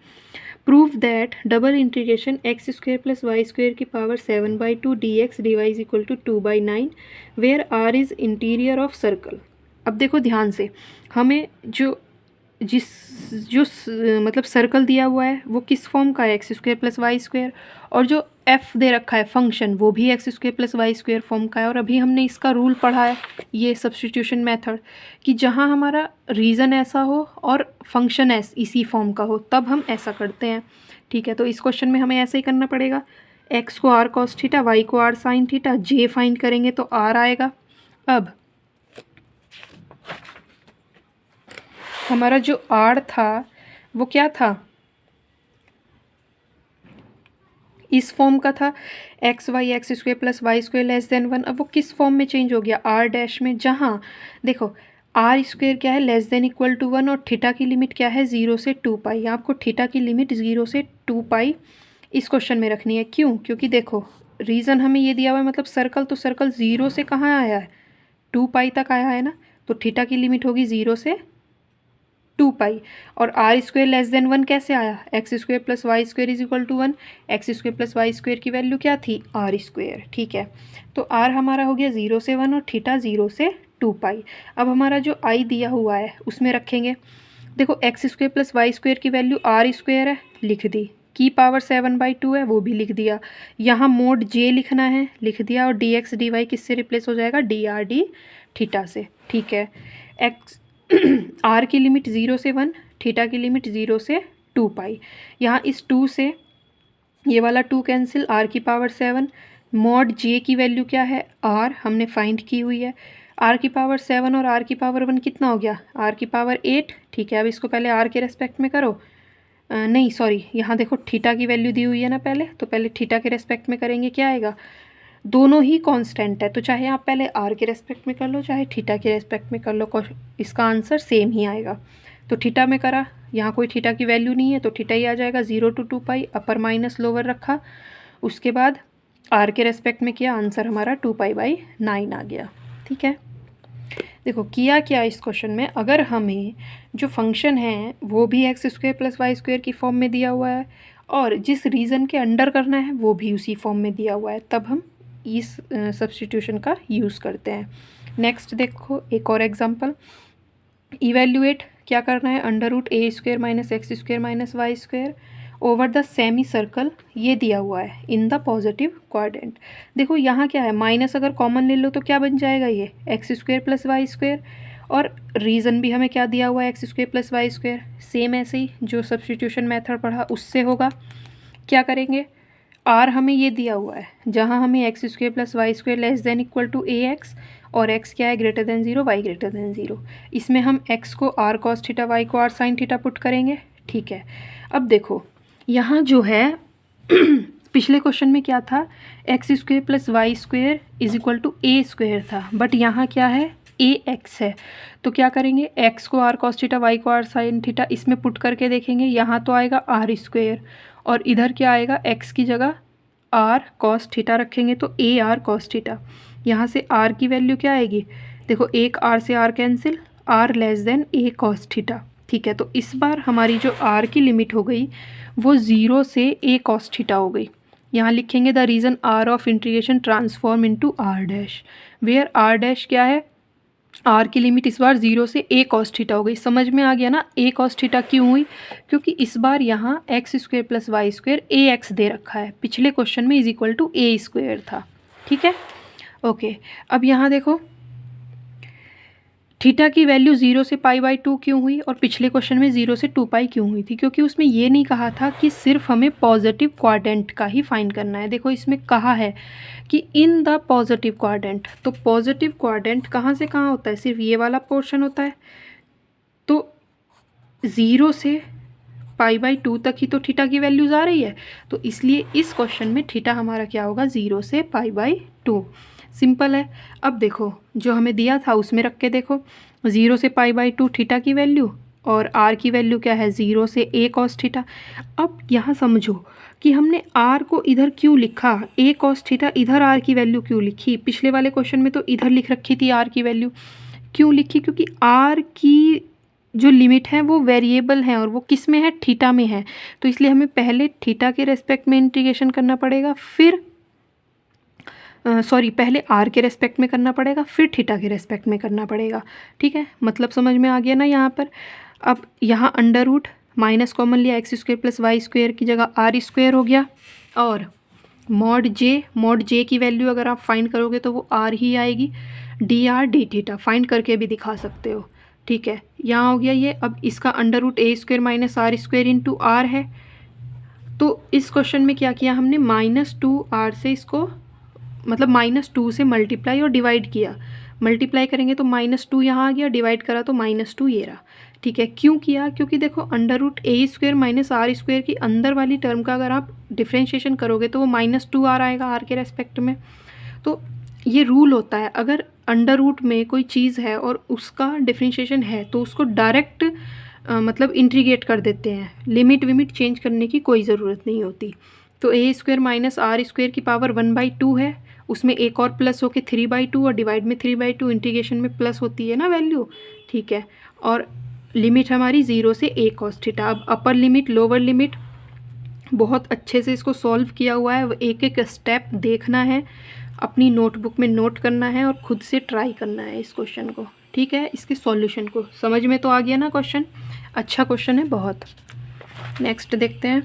Prove that double integration x square plus y square की power 7/2 d x d y is equal to 2/9 where R is interior of circle. अब देखो ध्यान से, हमें मतलब सर्कल दिया हुआ है वो किस फॉर्म का है, x square plus y square, और जो एफ दे रखा है फंक्शन वो भी x square plus y square form का है। और अभी हमने इसका रूल पढ़ा है, ये सब्स्टिट्यूशन मेथड, कि जहाँ हमारा रीज़न ऐसा हो और फंक्शन इसी फॉर्म का हो तब हम ऐसा करते हैं। ठीक है, तो इस क्वेश्चन में हमें ऐसा ही करना पड़ेगा। एक्स को आर कॉस थीटा, वाई को r sine theta, j find करेंगे तो आर आएगा। अब हमारा जो आर था वो क्या था, इस फॉर्म का था, x y x square plus y square less than 1। अब वो किस फॉर्म में चेंज हो गया, आर डैश में, जहाँ देखो आर स्क्वायर क्या है लेस देन इक्वल टू 1, और थीटा की लिमिट क्या है 0 से 2 पाई। आपको थीटा की लिमिट 0 से 2 पाई इस क्वेश्चन में रखनी है। क्यों, क्योंकि देखो रीज़न हमें ये दिया हुआ है, मतलब सर्कल, तो सर्कल 0 से कहाँ आया है, 2 पाई तक आया है ना, तो थीटा की लिमिट होगी 0 से 2 पाई। और आर स्क्वायर लेस देन 1 कैसे आया, x square plus y square is equal to 1, x square plus y square की वैल्यू क्या थी, आर स्क्वायर। ठीक है, तो आर हमारा हो गया 0 से 1 और थीटा 0 से 2 पाई। अब हमारा जो आई दिया हुआ है उसमें रखेंगे, देखो x square plus y square की वैल्यू आर स्क्वायर है, लिख दी, की पावर 7/2 है वो भी लिख दिया, यहाँ मोड जे लिखना है, लिख दिया, और डी एक्स डी वाई किससे रिप्लेस हो जाएगा, डी आर डी थीटा से। ठीक है, एक्स आर की लिमिट 0 से 1, थीटा की लिमिट 0 से 2 पाई। यहाँ इस 2 से ये वाला 2 कैंसिल, आर की पावर 7, मॉड जे की वैल्यू क्या है, आर हमने फाइंड की हुई है, आर की पावर 7 और आर की पावर 1 कितना हो गया, आर की पावर 8। ठीक है, अब इसको पहले आर के रेस्पेक्ट में करो, नहीं सॉरी, यहाँ देखो थीटा की वैल्यू दी हुई है ना पहले, तो पहले थीटा के रेस्पेक्ट में करेंगे, क्या आएगा, दोनों ही कांस्टेंट है, तो चाहे आप पहले आर के रेस्पेक्ट में कर लो चाहे थीटा के रेस्पेक्ट में कर लो, इसका आंसर सेम ही आएगा। तो थीटा में करा, यहाँ कोई थीटा की वैल्यू नहीं है तो थीटा ही आ जाएगा, 0 to 2 pi, upper minus lower रखा, उसके बाद आर के रेस्पेक्ट में किया, आंसर हमारा 2 पाई/9 आ गया। ठीक है, देखो किया क्या इस क्वेश्चन में, अगर हमें जो फंक्शन है वो भी x square plus y square की फॉर्म में दिया हुआ है और जिस रीज़न के अंडर करना है वो भी उसी फॉर्म में दिया हुआ है, तब हम इस सब्स्टिट्यूशन का यूज़ करते हैं। नेक्स्ट देखो एक और एग्जांपल, इवेल्युएट क्या करना है, √a² minus x square minus y square over the semi circle, ये दिया हुआ है इन द पॉजिटिव क्वाड्रेंट। देखो यहाँ क्या है, माइनस अगर कॉमन ले लो तो क्या बन जाएगा, ये x square plus y square, और रीज़न भी हमें क्या दिया हुआ है, x square plus y square. Same ऐसे ही जो सब्स्टिट्यूशन मेथड पढ़ा उससे होगा, क्या करेंगे, आर हमें ये दिया हुआ है जहाँ हमें x square plus y square less than equal to a x, और x क्या है greater than 0, y greater than 0। इसमें हम x को r cos थीटा, y को r sin थीटा पुट करेंगे। ठीक है, अब देखो यहाँ जो है पिछले क्वेश्चन में क्या था, x square plus y square is equal to a square था, बट यहाँ क्या है, ए एक्स है। तो क्या करेंगे, x को r cos थीटा, y को r sin थीटा इसमें पुट करके देखेंगे, यहाँ तो आएगा r स्क्वायर और इधर क्या आएगा, x की जगह r cos थीटा रखेंगे तो ए आर cos थीटा। यहाँ से r की वैल्यू क्या आएगी, देखो एक r से r cancel, r less than a cos theta. ठीक है, तो इस बार हमारी जो r की लिमिट हो गई वो 0 से a cos थीटा हो गई। यहाँ लिखेंगे the region r of integration transform into r dash, where r dash क्या है, आर की लिमिट इस बार 0 से a cos थीटा हो गई। समझ में आ गया ना a cos थीटा क्यों हुई, क्योंकि इस बार यहाँ x square plus y square a x दे रखा है, पिछले क्वेश्चन में is equal to a square था। ठीक है, ओके। अब यहाँ देखो थीटा की वैल्यू 0 से π/2 क्यों हुई और पिछले क्वेश्चन में 0 से 2π क्यों हुई थी, क्योंकि उसमें ये नहीं कहा था कि सिर्फ हमें पॉजिटिव क्वाड्रेंट का ही फाइंड करना है। देखो इसमें कहा है कि इन द पॉजिटिव क्वाड्रेंट, तो पॉजिटिव क्वाड्रेंट कहाँ से कहाँ होता है, सिर्फ ये वाला पोर्शन होता है। तो 0 से π/2 तक ही तो थीटा की वैल्यूज़ आ रही है, तो इसलिए इस क्वेश्चन में थीटा हमारा क्या होगा, 0 से π/2। सिंपल है। अब देखो जो हमें दिया था उसमें रख के देखो, 0 से π/2 थीटा की वैल्यू और r की वैल्यू क्या है, 0 से a cos थीटा। अब यहाँ समझो कि हमने r को इधर क्यों लिखा, a cos थीटा, इधर r की वैल्यू क्यों लिखी। पिछले वाले क्वेश्चन में तो इधर लिख रखी थी r की वैल्यू, क्यों लिखी, क्योंकि r की जो लिमिट है वो वेरिएबल है और वो किस में है, थीटा में है। तो इसलिए हमें पहले थीटा के रेस्पेक्ट में इंटीग्रेशन करना पड़ेगा, फिर पहले आर के रेस्पेक्ट में करना पड़ेगा, फिर थीटा के रेस्पेक्ट में करना पड़ेगा। ठीक है, मतलब समझ में आ गया ना यहाँ पर। अब यहाँ अंडर रूट माइनस कॉमन लिया, x square plus y square की जगह आर स्क्वेयर हो गया, और मॉड जे की वैल्यू अगर आप फाइंड करोगे तो वो आर ही आएगी, D r d theta find करके भी दिखा सकते हो। ठीक है, यहाँ हो गया ये। अब इसका under root a square minus r square into r है। तो इस क्वेश्चन में क्या किया हमने, -2r से इसको मतलब -2 से मल्टीप्लाई और डिवाइड किया। मल्टीप्लाई करेंगे तो -2 यहाँ आ गया, डिवाइड करा तो -2 ये रहा। ठीक है, क्यों किया, क्योंकि देखो under root a square minus r square की अंदर वाली टर्म का अगर आप डिफ्रेंशिएशन करोगे तो वो -2r आएगा आर के रेस्पेक्ट में। तो ये रूल होता है, अगर अंडर रूट में कोई चीज़ है और उसका डिफ्रेंशिएशन है तो उसको डायरेक्ट मतलब इंटीग्रेट कर देते हैं, लिमिट विमिट चेंज करने की कोई ज़रूरत नहीं होती। तो ए स्क्वेयर माइनस आर स्क्वेयर की पावर 1/2 है, उसमें एक और प्लस होके 3/2 और डिवाइड में 3/2, इंटीग्रेशन में प्लस होती है ना वैल्यू। ठीक है, और लिमिट हमारी 0 से a cos थीटा। अब अपर लिमिट लोअर लिमिट बहुत अच्छे से इसको सॉल्व किया हुआ है, एक एक स्टेप देखना है, अपनी नोटबुक में नोट करना है और खुद से ट्राई करना है इस क्वेश्चन को। ठीक है, इसके सॉल्यूशन को समझ में तो आ गया ना क्वेश्चन, अच्छा क्वेश्चन है बहुत। नेक्स्ट देखते हैं,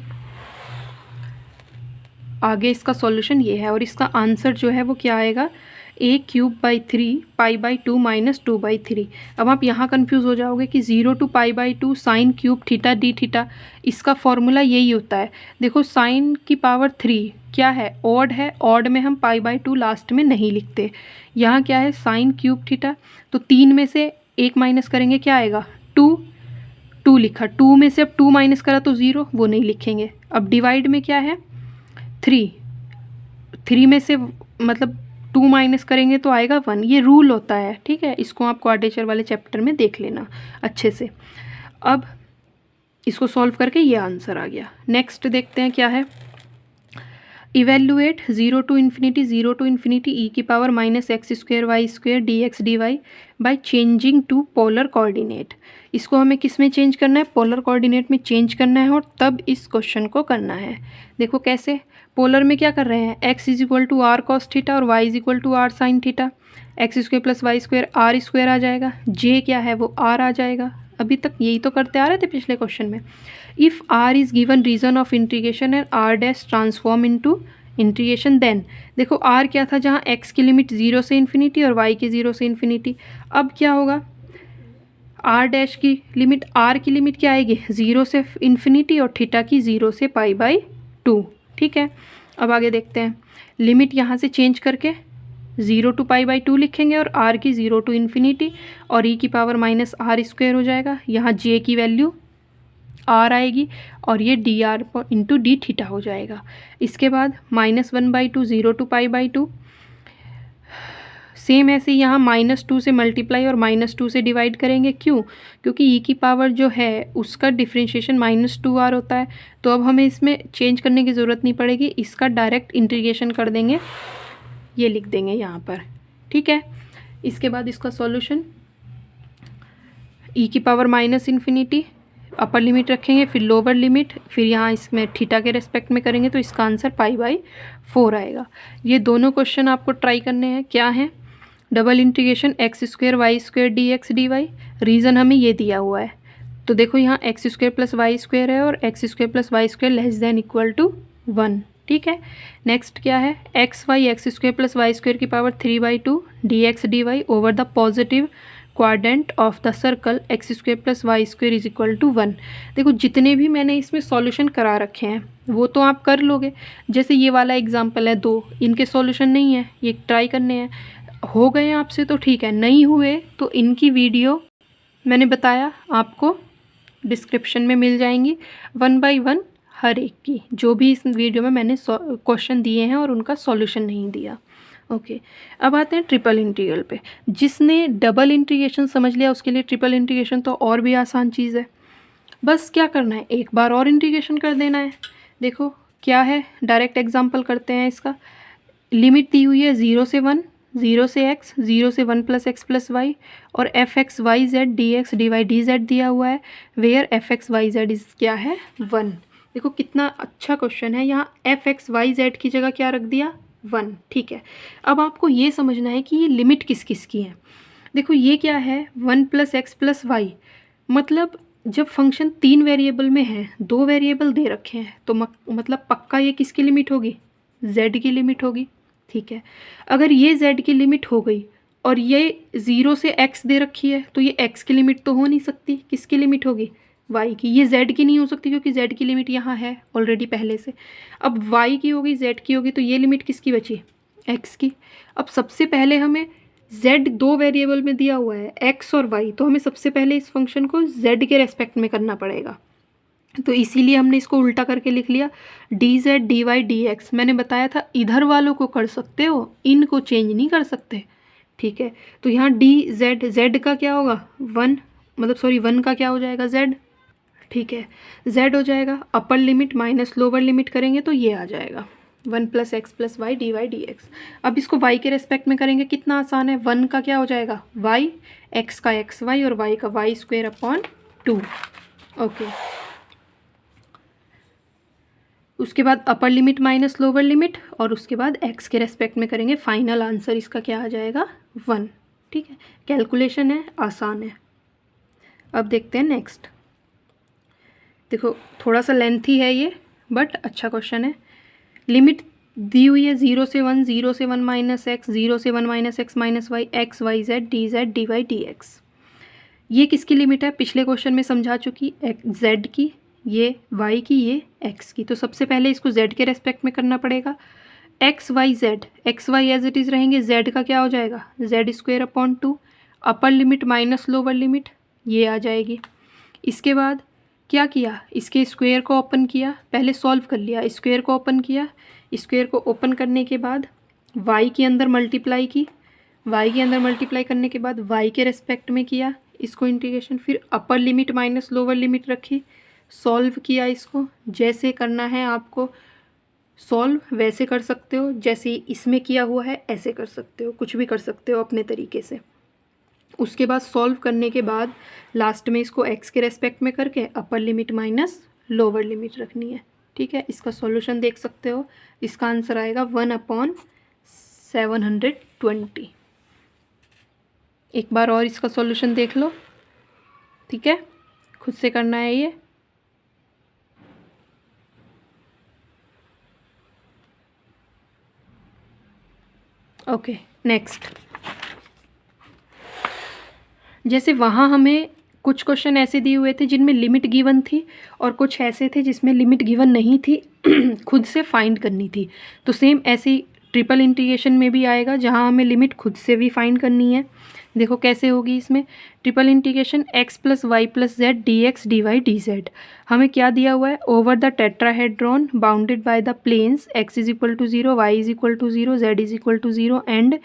आगे इसका सॉल्यूशन ये है और इसका आंसर जो है वो क्या आएगा, a³/3 π/2 - 2/3। अब आप यहाँ कंफ्यूज हो जाओगे कि 0 to π/2 sine cube theta d theta, इसका फॉर्मूला यही होता है। देखो साइन की पावर 3 क्या है, ऑड है, ऑड में हम π/2 लास्ट में नहीं लिखते। यहाँ क्या है, साइन क्यूब थीटा, तो 3 में से 1 माइनस करेंगे क्या आएगा, 2 लिखा, 2 में से अब 2 माइनस करा तो 0, वो नहीं लिखेंगे। अब डिवाइड में क्या है, 3 में से मतलब 2 माइनस करेंगे तो आएगा 1, ये रूल होता है। ठीक है, इसको आप क्वाड्रेचर वाले चैप्टर में देख लेना अच्छे से। अब इसको सॉल्व करके ये आंसर आ गया। नेक्स्ट देखते हैं क्या है, इवेल्युएट 0 to ∞ e की power -x² y² dx dy by changing to polar coordinate. इसको हमें किस में चेंज करना है, पोलर कोऑर्डिनेट में चेंज करना है और तब इस क्वेश्चन को करना है। देखो कैसे, पोलर में क्या कर रहे हैं, x = r cos थीटा और y = r sin theta, x² + y² r² आ जाएगा, j क्या है वो r आ जाएगा। अभी तक यही तो करते आ रहे थे पिछले क्वेश्चन में। If r is given region of integration and r dash transform into integration, then देखो r क्या था, जहाँ x की लिमिट 0 से ∞ और y की 0 से ∞। अब क्या होगा, r डैश की लिमिट, r की लिमिट क्या आएगी, 0 से ∞ और थीटा की 0 से π/2। ठीक है, अब आगे देखते हैं, लिमिट यहाँ से चेंज करके 0 to π/2 लिखेंगे और r की 0 to ∞ और e की पावर -r² हो जाएगा। यहाँ j की वैल्यू r आएगी और ये dr इंटू डी थीटा हो जाएगा। इसके बाद -1/2 0 to π/2, सेम ऐसे यहाँ -2 से मल्टीप्लाई और -2 से डिवाइड करेंगे। क्यों, क्योंकि e की पावर जो है उसका डिफ्रेंशिएशन -2r होता है, तो अब हमें इसमें चेंज करने की ज़रूरत नहीं पड़ेगी, इसका डायरेक्ट इंटीग्रेशन कर देंगे, ये लिख देंगे यहाँ पर। ठीक है, इसके बाद इसका सॉल्यूशन, e की पावर -∞, अपर लिमिट रखेंगे, फिर लोअर लिमिट, फिर यहाँ इसमें थीटा के रेस्पेक्ट में करेंगे तो इसका आंसर π/4 आएगा। ये दोनों क्वेश्चन आपको ट्राई करने हैं। क्या है? Double integration x² y² dx dy। Reason हमें ये दिया हुआ है, तो देखो यहाँ x² + y² है और x² + y² <= 1। ठीक है। नेक्स्ट क्या है? xy x² + y² की power 3/2 dx dy over the positive quadrant of the circle x² + y² = 1। देखो जितने भी मैंने इसमें सॉल्यूशन करा रखे हैं वो तो आप कर लोगे। जैसे ये वाला एग्जांपल है 2, इनके सॉल्यूशन नहीं है, ये ट्राई करने हैं। हो गए आपसे तो ठीक है, नहीं हुए तो इनकी वीडियो मैंने बताया आपको डिस्क्रिप्शन में मिल जाएंगी 1 बाय 1 हर एक की, जो भी इस वीडियो में मैंने क्वेश्चन दिए हैं और उनका सॉल्यूशन नहीं दिया। ओके, अब आते हैं ट्रिपल इंटीग्रल पे। जिसने डबल इंटीग्रेशन समझ लिया उसके लिए ट्रिपल इंटीग्रेशन तो और भी आसान चीज़ है। बस क्या करना है, एक बार और इंटीग्रेशन कर देना है। देखो क्या है, डायरेक्ट एग्जांपल करते हैं इसका। लिमिट दी हुई है 0 से 1, 0 से x, 0 से 1 + x + y और f(x,y,z) dx dy dz दिया हुआ है, वेयर f(x,y,z) इस क्या है 1। देखो कितना अच्छा क्वेश्चन है। यहाँ f(x,y,z) की जगह क्या रख दिया 1। ठीक है, अब आपको ये समझना है कि ये लिमिट किस किस की है। देखो ये क्या है 1 + x + y, मतलब जब फंक्शन 3 वेरिएबल में है, 2 वेरिएबल दे रखे हैं तो मतलब पक्का ये किसकी लिमिट होगी? z की लिमिट होगी। ठीक है, अगर ये z की लिमिट हो गई और ये 0 से x दे रखी है तो ये x की लिमिट तो हो नहीं सकती, किसकी लिमिट होगी? y की। ये z की नहीं हो सकती क्योंकि z की लिमिट यहाँ है ऑलरेडी पहले से। अब y की होगी, z की होगी, तो ये लिमिट किसकी बची? x की। अब सबसे पहले हमें z 2 वेरिएबल में दिया हुआ है x और y, तो हमें सबसे पहले इस फंक्शन को z के रेस्पेक्ट में करना पड़ेगा, तो इसीलिए हमने इसको उल्टा करके लिख लिया dz dy dx। मैंने बताया था इधर वालों को कर सकते हो, इनको चेंज नहीं कर सकते। ठीक है, तो यहाँ dz, z का क्या होगा 1, मतलब सॉरी 1 का क्या हो जाएगा z। ठीक है, z हो जाएगा, अपर लिमिट माइनस लोअर लिमिट करेंगे तो ये आ जाएगा 1 + x + y dy dx। अब इसको y के रेस्पेक्ट में करेंगे, कितना आसान है। 1 का क्या हो जाएगा y, x का xy और y का y² / 2। ओके, उसके बाद अपर लिमिट माइनस लोअर लिमिट और उसके बाद x के रेस्पेक्ट में करेंगे। फाइनल आंसर इसका क्या आ जाएगा 1। ठीक है, कैलकुलेशन है, आसान है। अब देखते हैं नेक्स्ट। देखो थोड़ा सा लेंथी है ये, बट अच्छा क्वेश्चन है। लिमिट दी हुई है 0 से 1, 0 से 1 - x, 0 से 1 - x - y, x y z dz dy dx। ये किसकी लिमिट है? पिछले क्वेश्चन में समझा चुकी, z की, ये y की, ये x की। तो सबसे पहले इसको z के रेस्पेक्ट में करना पड़ेगा। x y as it is रहेंगे, z का क्या हो जाएगा z² / 2, upper limit minus lower limit ये आ जाएगी। इसके बाद क्या किया, इसके स्क्वायर को ओपन किया, पहले सॉल्व कर लिया, स्क्वायर को ओपन किया, स्क्वायर को ओपन करने के बाद y के अंदर मल्टीप्लाई की, y के अंदर मल्टीप्लाई करने के बाद y के रेस्पेक्ट में किया इसको इंटीग्रेशन, फिर अपर लिमिट माइनस लोअर लिमिट रखी, सॉल्व किया इसको। जैसे करना है आपको सॉल्व वैसे कर सकते हो, जैसे इसमें किया हुआ है ऐसे कर सकते हो, कुछ भी कर सकते हो अपने तरीके से। उसके बाद सॉल्व करने के बाद लास्ट में इसको x के रेस्पेक्ट में करके अपर लिमिट माइनस लोअर लिमिट रखनी है। ठीक है, इसका सॉल्यूशन देख सकते हो, इसका आंसर आएगा 1/720। एक बार और इसका सॉल्यूशन देख लो। ठीक है, खुद से करना है ये। Okay, next. जैसे वहाँ हमें कुछ क्वेश्चन ऐसे दिए हुए थे जिनमें लिमिट गिवन थी और कुछ ऐसे थे जिसमें लिमिट गिवन नहीं थी, खुद से फाइंड करनी थी। तो सेम ऐसे ही ट्रिपल इंटीग्रेशन में भी आएगा जहाँ हमें लिमिट खुद से भी फाइंड करनी है। देखो कैसे होगी इसमें। Triple integration x + y + z dx dy dz। हमें क्या दिया हुआ है, over the tetrahedron bounded by the planes x = 0, y = 0, z = 0 and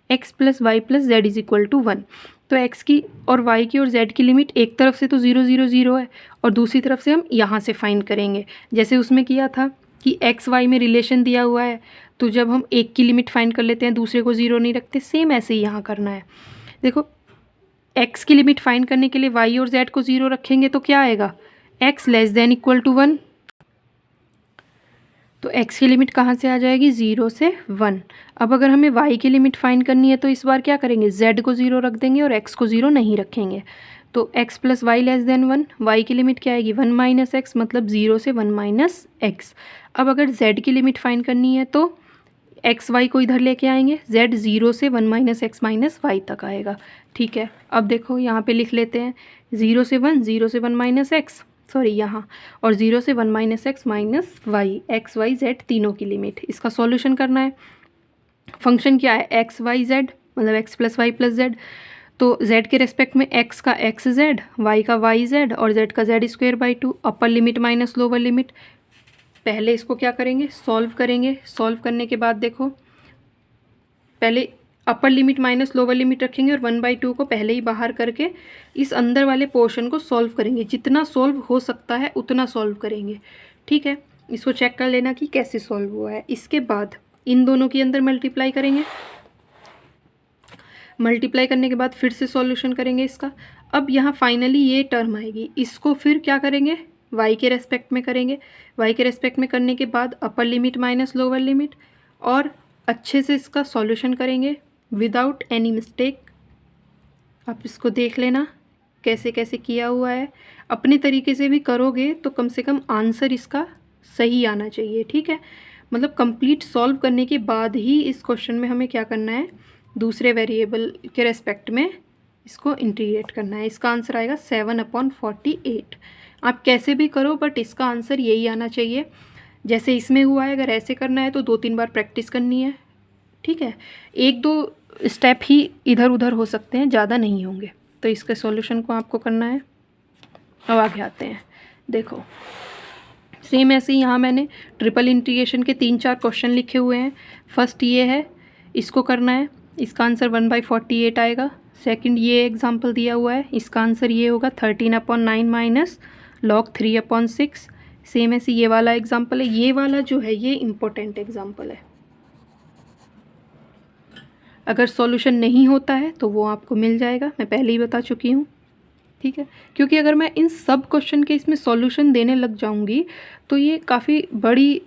x + y + z = 1। तो x की और y की और z की लिमिट एक तरफ से तो 0 0 0 है और दूसरी तरफ से हम यहाँ से फाइंड करेंगे। जैसे उसमें किया था कि x y में रिलेशन दिया हुआ है, तो जब हम एक की लिमिट फाइंड कर लेते हैं दूसरे को 0 नहीं रखते, सेम ऐसे ही यहाँ करना है। देखो x की लिमिट फाइंड करने के लिए y और z को 0 रखेंगे तो क्या आएगा, x less than equal to 1, तो x की लिमिट कहाँ से आ जाएगी, 0 से 1। अब अगर हमें y की लिमिट फाइंड करनी है तो इस बार क्या करेंगे, z को 0 रख देंगे और x को 0 नहीं रखेंगे। तो x plus y less than 1, y की लिमिट क्या आएगी, 1 माइनस एक्स, मतलब 0 से 1 माइनस एक्स। अब अगर z की लिमिट फाइंड करनी है तो एक्स वाई को इधर लेके आएंगे, z 0 से 1 माइनस एक्स माइनस वाई तक आएगा। ठीक है, अब देखो यहाँ पे लिख लेते हैं 0 से 1, 0 से 1 माइनस एक्स, सॉरी यहाँ, और 0 से 1 minus x minus y, x y z तीनों की लिमिट। इसका सॉल्यूशन करना है। फंक्शन क्या है, एक्स वाई जेड, मतलब x plus y plus z. तो z के रेस्पेक्ट में x का एक्स जेड, y का वाई जेड और z का z square by 2, upper limit minus lower limit. पहले इसको क्या करेंगे, सॉल्व करेंगे। सॉल्व करने के बाद देखो, पहले अपर लिमिट माइनस लोअर लिमिट रखेंगे और 1/2 को पहले ही बाहर करके इस अंदर वाले पोर्शन को सॉल्व करेंगे। जितना सॉल्व हो सकता है उतना सॉल्व करेंगे। ठीक है, इसको चेक कर लेना कि कैसे सॉल्व हुआ है। इसके बाद इन दोनों के अंदर मल्टीप्लाई करेंगे। मल्टीप्लाई करने के बाद फिर से सॉल्यूशन करेंगे इसका। अब यहाँ फाइनली ये टर्म आएगी, इसको फिर क्या करेंगे, y के रेस्पेक्ट में करेंगे। y के रेस्पेक्ट में करने के बाद अपर लिमिट माइनस लोअर लिमिट, और अच्छे से इसका सॉल्यूशन करेंगे विदाउट एनी मिस्टेक। आप इसको देख लेना कैसे कैसे किया हुआ है। अपने तरीके से भी करोगे तो कम से कम आंसर इसका सही आना चाहिए। ठीक है, मतलब कंप्लीट सॉल्व करने के बाद ही इस क्वेश्चन में हमें क्या करना है, दूसरे वेरिएबल के रेस्पेक्ट में इसको इंटीग्रेट करना है। इसका आंसर आएगा 7/48। आप कैसे भी करो बट इसका आंसर यही आना चाहिए जैसे इसमें हुआ है। अगर ऐसे करना है तो 2-3 बार प्रैक्टिस करनी है। ठीक है, 1-2 स्टेप ही इधर उधर हो सकते हैं, ज़्यादा नहीं होंगे। तो इसके सॉल्यूशन को आपको करना है। अब आगे आते हैं, देखो सेम ऐसे ही यहाँ मैंने ट्रिपल इंटीग्रेशन के 3-4 क्वेश्चन लिखे हुए हैं। फर्स्ट ये है, इसको करना है। इसका आंसर 1/48 आएगा। सेकंड ये एग्जांपल दिया हुआ है, इसका आंसर ये होगा 13/9 माइनस log 3/6। सेम ऐसे ये वाला एग्जांपल है। ये वाला जो है ये इम्पोर्टेंट एग्जांपल है। अगर सॉल्यूशन नहीं होता है तो वो आपको मिल जाएगा, मैं पहले ही बता चुकी हूँ। ठीक है, क्योंकि अगर मैं इन सब क्वेश्चन के इसमें सॉल्यूशन देने लग जाऊँगी तो ये काफ़ी बड़ी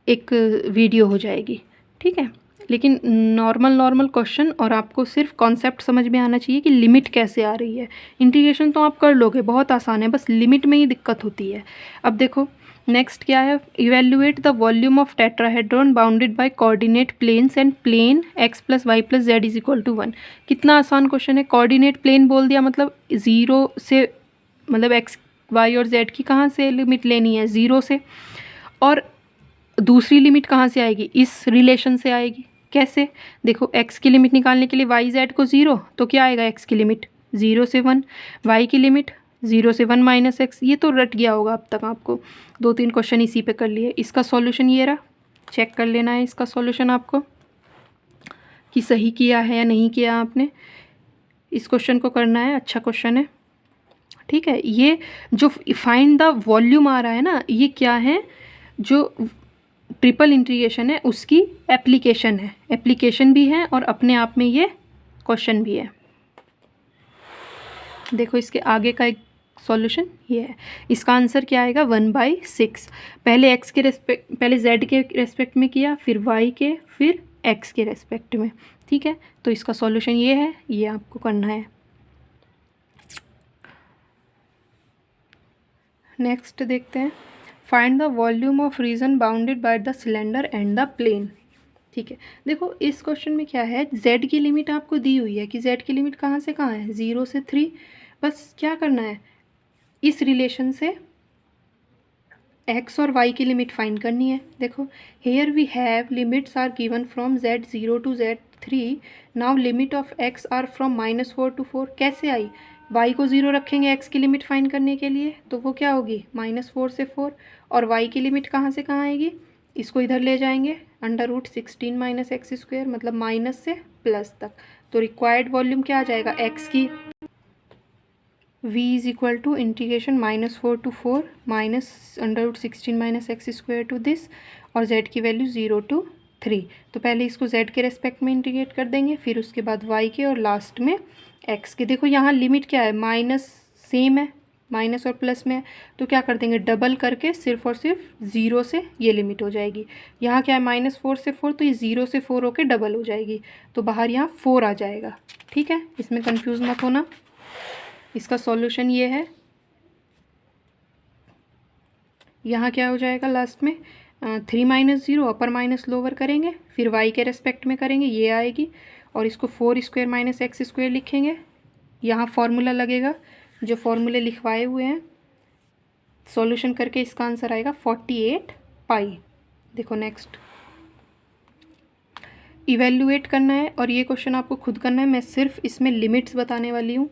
एक वीडियो हो जाएगी। ठीक है, लेकिन नॉर्मल क्वेश्चन, और आपको सिर्फ कॉन्सेप्ट समझ में आना चाहिए कि लिमिट कैसे आ रही है। इंटीग्रेशन तो आप कर लोगे, बहुत आसान है, बस लिमिट में ही दिक्कत होती है। अब देखो नेक्स्ट क्या है, evaluate the volume of tetrahedron bounded by coordinate planes and plane x plus y plus z is equal to 1। कितना आसान क्वेश्चन है। कोऑर्डिनेट प्लेन बोल दिया, मतलब 0 से, मतलब x y और z की कहाँ से लिमिट लेनी है, 0 से। और दूसरी लिमिट कहाँ से आएगी, इस रिलेशन से आएगी। कैसे, देखो x की लिमिट निकालने के लिए y z को 0, तो क्या आएगा, x की लिमिट 0 से 1, y की लिमिट 0 से 1 माइनस एक्स। ये तो रट गया होगा अब तक आपको, 2-3 क्वेश्चन इसी पे कर लिए। इसका सॉल्यूशन ये रहा, चेक कर लेना है इसका सॉल्यूशन आपको कि सही किया है या नहीं किया आपने। इस क्वेश्चन को करना है, अच्छा क्वेश्चन है। ठीक है, ये जो फाइंड द वॉल्यूम आ रहा है ना, ये क्या है, जो ट्रिपल इंटीग्रेशन है उसकी एप्लीकेशन है। एप्लीकेशन भी है और अपने आप में ये क्वेश्चन भी है। देखो इसके आगे का एक सॉल्यूशन ये है। इसका आंसर क्या आएगा, 1/6। पहले x के रेस्पेक्ट, पहले z के रेस्पेक्ट में किया, फिर y के, फिर x के रेस्पेक्ट में। ठीक है, तो इसका सॉल्यूशन ये है, ये आपको करना है। नेक्स्ट देखते हैं, find the volume of region bounded by the cylinder and the plane. ठीक है, देखो इस क्वेश्चन में क्या है, z की लिमिट आपको दी हुई है कि z की लिमिट कहाँ से कहाँ है, 0 से 3। बस क्या करना है, इस रिलेशन से x और y की लिमिट फाइंड करनी है। देखो here we have limits are given from z0 to z3। Now limit of x are from -4 to 4। कैसे आई, y को 0 रखेंगे x की लिमिट फाइंड करने के लिए, तो वो क्या होगी, -4 से 4। और y की लिमिट कहाँ से कहाँ आएगी, इसको इधर ले जाएंगे, √16 माइनस एक्स स्क्वायर, मतलब माइनस से प्लस तक। तो रिक्वायर्ड वॉल्यूम क्या आ जाएगा, x की v is equal to integration -4 to 4 minus √16 minus x square to this, और z की वैल्यू 0 to 3। तो पहले इसको z के रेस्पेक्ट में इंटीग्रेट कर देंगे, फिर उसके बाद y के, और लास्ट में x के। देखो यहाँ लिमिट क्या है, माइनस सेम है, माइनस और प्लस में है, तो क्या कर देंगे, डबल करके सिर्फ और सिर्फ ज़ीरो से ये लिमिट हो जाएगी। यहाँ क्या है, -4 से 4, तो ये 0 से 4 होके डबल हो जाएगी, तो बाहर यहाँ 4 आ जाएगा। ठीक है, इसमें कंफ्यूज मत होना। इसका सॉल्यूशन ये है, यहाँ क्या हो जाएगा लास्ट में, 3 - 0 अपर माइनस लोअर करेंगे, फिर y के रेस्पेक्ट में करेंगे, ये आएगी, और इसको 4² - x² लिखेंगे। यहाँ फॉर्मूला लगेगा, जो फॉर्मूले लिखवाए हुए हैं, सॉल्यूशन करके इसका आंसर आएगा 48 पाई। देखो नेक्स्ट, इवेल्युएट करना है, और ये क्वेश्चन आपको खुद करना है, मैं सिर्फ इसमें लिमिट्स बताने वाली हूँ।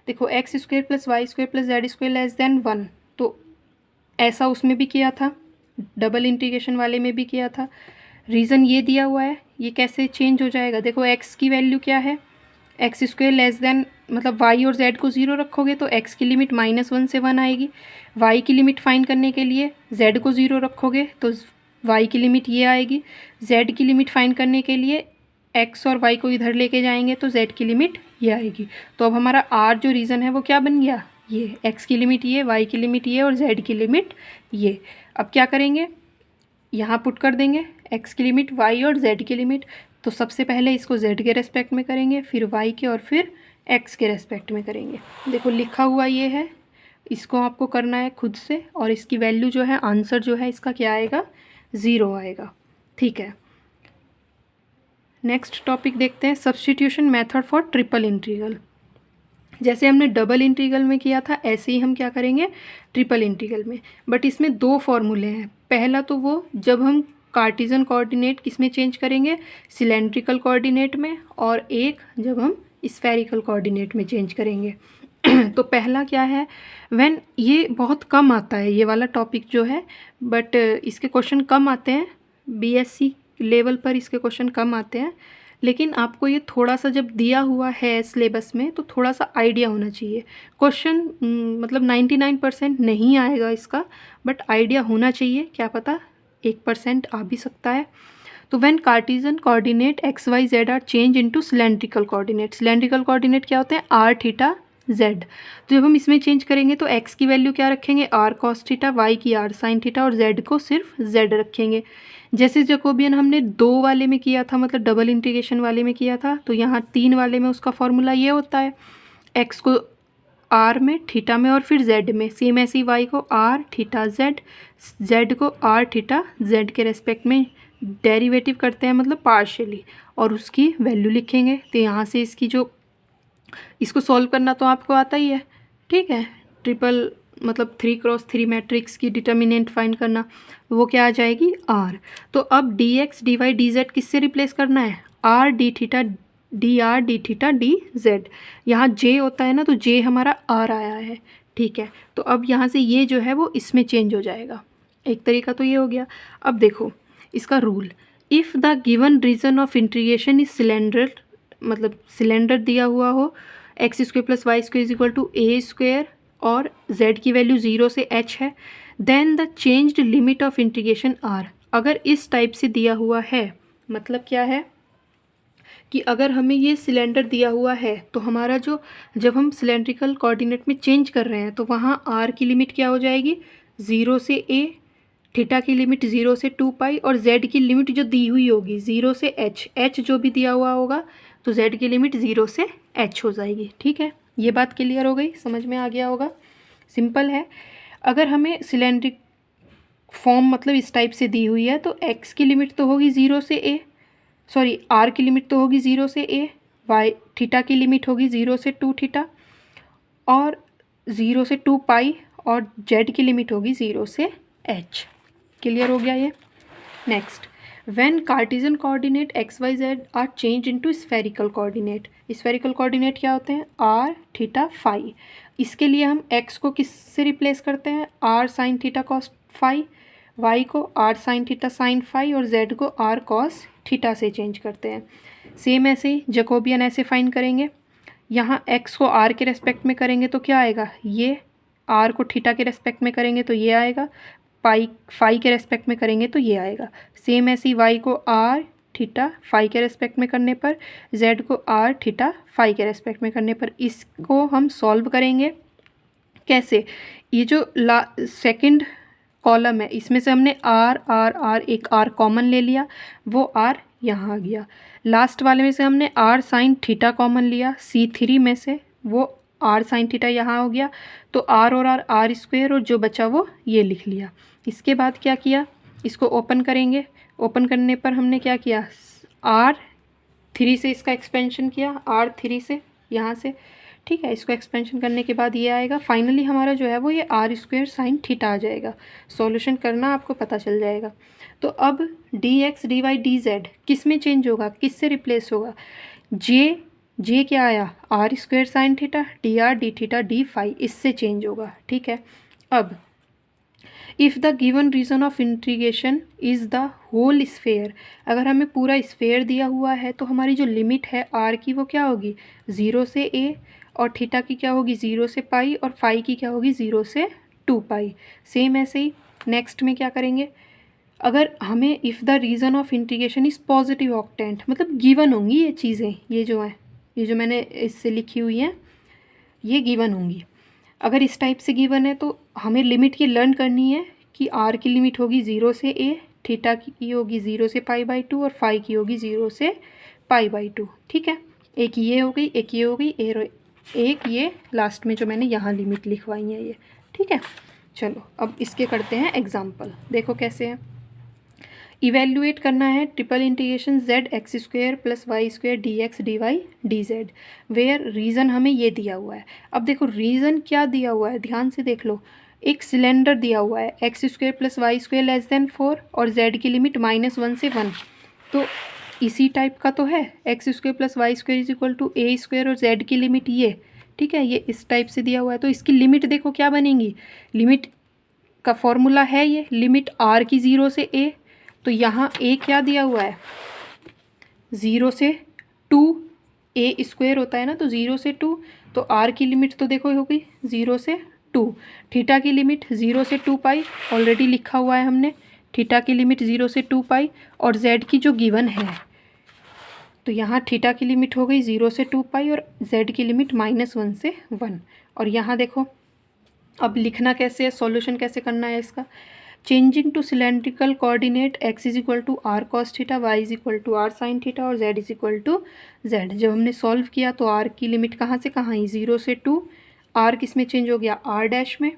देखो x² + y² + z² less than 1, तो ऐसा उसमें भी किया था, डबल इंटीग्रेशन वाले में भी किया था। रीज़न ये दिया हुआ है, ये कैसे चेंज हो जाएगा, देखो x की वैल्यू क्या है, x² लेस देन, मतलब y और z को 0 रखोगे तो x की लिमिट -1 से 1 आएगी। y की लिमिट फाइंड करने के लिए z को 0 रखोगे तो y की लिमिट ये आएगी। z की लिमिट फाइंड करने के लिए x और y को इधर लेके जाएंगे तो z की लिमिट ये आएगी। तो अब हमारा r जो रीज़न है वो क्या बन गया, ये x की लिमिट ये, y की लिमिट ये और z की लिमिट ये। अब क्या करेंगे, यहाँ पुट कर देंगे x की लिमिट, y और z की लिमिट। तो सबसे पहले इसको z के रेस्पेक्ट में करेंगे, फिर y के, और फिर x के रेस्पेक्ट में करेंगे। देखो लिखा हुआ ये है, इसको आपको करना है खुद से, और इसकी वैल्यू जो है, आंसर जो है इसका क्या आएगा, 0 आएगा। ठीक है, नेक्स्ट टॉपिक देखते हैं, substitution method for triple integral. जैसे हमने डबल इंटीग्रल में किया था, ऐसे ही हम क्या करेंगे ट्रिपल इंटीग्रल में, बट इसमें दो फॉर्मूले हैं। पहला तो वो जब हम कार्टिजन कोऑर्डिनेट किसमें चेंज करेंगे, सिलेंड्रिकल कोऑर्डिनेट में, और एक जब हम स्फेरिकल कोऑर्डिनेट में चेंज करेंगे। तो पहला क्या है, व्हेन, ये बहुत कम आता है ये वाला टॉपिक जो है, बट इसके क्वेश्चन कम आते हैं, बीएससी लेवल पर इसके क्वेश्चन कम आते हैं, लेकिन आपको ये थोड़ा सा जब दिया हुआ है सिलेबस में तो थोड़ा सा आइडिया होना चाहिए। क्वेश्चन मतलब 99% नहीं आएगा इसका, बट आइडिया होना चाहिए, क्या पता 1% आ भी सकता है। तो when cartesian coordinate x y z are change into cylindrical coordinate, cylindrical coordinate क्या होते हैं, आर थीटा जेड। तो जब हम इसमें चेंज करेंगे तो एक्स की वैल्यू क्या रखेंगे, आर कॉस थीटा, वाई की आर साइन थीटा, और जेड को सिर्फ जेड रखेंगे। जैसे जैकोबियन हमने 2 वाले में किया था, मतलब डबल इंटीग्रेशन वाले में किया था, तो यहाँ 3 वाले में उसका फॉर्मूला ये होता है, एक्स को आर में, थीटा में, और फिर जेड में। सेम ऐसे ही वाई को आर थीटा जेड, जेड को आर थीटा जेड के रेस्पेक्ट में डेरिवेटिव करते हैं, मतलब पार्शियली, और उसकी वैल्यू लिखेंगे। तो यहाँ से इसकी जो, इसको सॉल्व करना तो आपको आता ही है, ठीक है। ट्रिपल मतलब 3x3 मैट्रिक्स की डिटर्मिनेंट फाइंड करना, वो क्या आ जाएगी, आर। तो अब dx dy dz किससे रिप्लेस करना है, are d theta d r d theta D Z. यहाँ j होता है ना, तो j हमारा आर आया है, ठीक है। तो अब यहाँ से ये जो है वो इसमें चेंज हो जाएगा। एक तरीका तो ये हो गया। अब देखो इसका rule, if the given region of integration is cylinder, मतलब सिलेंडर दिया हुआ हो, x² + y² = a², और z की वैल्यू 0 से h है, then the changed limit of integration are. अगर इस टाइप से दिया हुआ है, मतलब क्या है कि अगर हमें ये सिलेंडर दिया हुआ है तो हमारा जो, जब हम सिलेंड्रिकल कोऑर्डिनेट में चेंज कर रहे हैं तो वहाँ आर की लिमिट क्या हो जाएगी, 0 से a, थीटा की लिमिट 0 से 2 पाई, और z की लिमिट जो दी हुई होगी 0 से h, h जो भी दिया हुआ होगा तो z की लिमिट 0 से h हो जाएगी। ठीक है, ये बात क्लियर हो गई, समझ में आ गया होगा, सिंपल है। अगर हमें सिलेंड्रिक फॉर्म मतलब इस टाइप से दी हुई है तो x की लिमिट तो होगी 0 से a, सॉरी r की लिमिट तो होगी 0 से a, y थीटा की लिमिट होगी 0 से 2 थीटा, और 0 से 2 पाई, और z की लिमिट होगी 0 से h। क्लियर हो गया ये। Next, when cartesian coordinate x y z are change into spherical coordinate, spherical coordinate क्या होते हैं, आर थीटा फाई। इसके लिए हम x को किस से रिप्लेस करते हैं, r sine theta cos phi, y को r sine theta sine phi, और z को आर कॉस थीटा से चेंज करते हैं। सेम ऐसे ही जैकोबियन ऐसे फाइंड करेंगे, यहाँ x को r के रेस्पेक्ट में करेंगे तो क्या आएगा, ये r को थीटा के रेस्पेक्ट में करेंगे तो ये आएगा, पाई फाई के रेस्पेक्ट में करेंगे तो ये आएगा। सेम ऐसे ही y को आर थीटा फाई के रेस्पेक्ट में करने पर, z को आर थीटा फाई के रेस्पेक्ट में करने पर, इसको हम सॉल्व करेंगे कैसे, ये जो सेकंड कॉलम है इसमें से हमने आर आर आर एक आर कॉमन ले लिया, वो आर यहाँ आ गया। लास्ट वाले में से हमने आर साइन थीटा कॉमन लिया, C3 में से वो आर साइन थीटा यहाँ हो गया, तो आर और आर आर स्क्वायर, और जो बचा वो ये लिख लिया। इसके बाद क्या किया, इसको ओपन करेंगे। ओपन करने पर हमने क्या किया, R3 से इसका एक्सपेंशन किया, R3 से यहाँ से, ठीक है। इसको एक्सपेंशन करने के बाद ये आएगा, फाइनली हमारा जो है वो ये आर स्क्वायर साइन थीटा आ जाएगा। सॉल्यूशन करना आपको पता चल जाएगा। तो अब dx dy dz किस में चेंज होगा, किससे रिप्लेस होगा, जे क्या आया, r square sine theta, d r d theta d phi, इससे चेंज होगा, ठीक है। अब if the given region of integration is the whole sphere, अगर हमें पूरा स्फेयर दिया हुआ है तो हमारी जो लिमिट है आर की वो क्या होगी, 0 से a, और थीटा की क्या होगी 0 से पाई, और फाई की क्या होगी 0 से 2 पाई। सेम ऐसे ही नेक्स्ट में क्या करेंगे, अगर हमें if the region of integration is positive octant, मतलब गिवन होंगी ये चीज़ें, ये जो है, ये जो मैंने इससे लिखी हुई हैं ये गिवन होंगी। अगर इस टाइप से गिवन है तो हमें लिमिट ये लर्न करनी है कि आर की लिमिट होगी 0 से a, थीटा की होगी 0 से पाई बाई 2, और फाई की होगी 0 से पाई बाई 2, ठीक है। एक ये हो गई, एक ये हो गई, एक ये लास्ट में जो मैंने यहाँ लिमिट लिखवाई है ये, ठीक है। चलो अब इसके करते हैं एग्जाम्पल, देखो कैसे है। इवेल्युएट करना है triple integration z x square plus y square d x d y d z, where region हमें ये दिया हुआ है। अब देखो रीज़न क्या दिया हुआ है, ध्यान से देख लो। एक सिलेंडर दिया हुआ है x square plus y square less than 4, और z की लिमिट -1 से 1, तो इसी टाइप का तो है, x square plus y square is equal to a square, और z की लिमिट ये, ठीक है, ये इस टाइप से दिया हुआ है। तो इसकी लिमिट देखो क्या बनेगी, लिमिट का फॉर्मूला है ये, लिमिट r की 0 से a, तो यहाँ a क्या दिया हुआ है 0 से 2, a स्क्वायर होता है ना, तो 0 से 2, तो r की लिमिट तो देखो होगी 0 से 2, थीटा की लिमिट 0 से 2 पाई ऑलरेडी लिखा हुआ है हमने, थीटा की लिमिट 0 से 2 पाई, और z की जो गिवन है, तो यहाँ थीटा की लिमिट हो गई 0 से 2 पाई, और z की लिमिट -1 से 1। और यहाँ देखो अब लिखना कैसे है, सॉल्यूशन कैसे करना है इसका, changing to cylindrical coordinate x is equal to r cos theta, y is equal to r sine theta, और z is equal to z. जब हमने सॉल्व किया तो r की लिमिट कहाँ से कहाँ आई, 0 से 2, r किस में चेंज हो गया, r डैश में।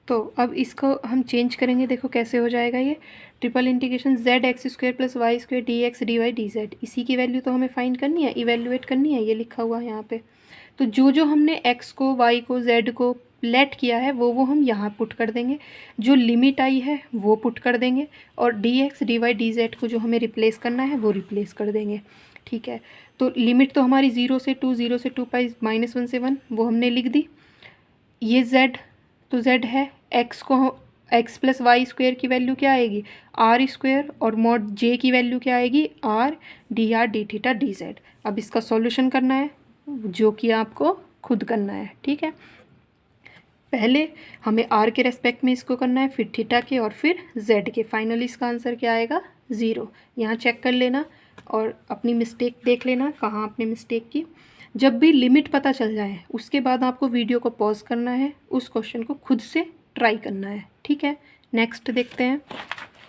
तो अब इसको हम चेंज करेंगे, देखो कैसे हो जाएगा ये, triple integration z x square plus y square d x d y d z, इसी की वैल्यू तो हमें फाइंड करनी है, इवेल्युएट करनी है, ये लिखा हुआ है यहाँ पे। तो जो हमने x को, y को, z को लेट किया है वो हम यहाँ पुट कर देंगे, जो लिमिट आई है वो पुट कर देंगे, और d x d y d z को जो हमें रिप्लेस करना है वो रिप्लेस कर देंगे, ठीक है। तो लिमिट तो हमारी 0 से 2 पाई -1 से 1 वो हमने लिख दी। ये z, तो z है, x को x प्लस वाई स्क्वायर की वैल्यू क्या आएगी आर स्क्वायर, और मॉड j की वैल्यू क्या आएगी are d theta D Z. अब इसका सॉल्यूशन करना है जो कि आपको खुद करना है, ठीक है। पहले हमें r के रेस्पेक्ट में इसको करना है, फिर थीटा के, और फिर z के। फाइनली इसका आंसर क्या आएगा 0। यहाँ चेक कर लेना और अपनी मिस्टेक देख लेना कहाँ आपने मिस्टेक की। जब भी लिमिट पता चल जाए उसके बाद आपको वीडियो को पॉज करना है, उस क्वेश्चन को खुद से ट्राई करना है, ठीक है। नेक्स्ट देखते हैं,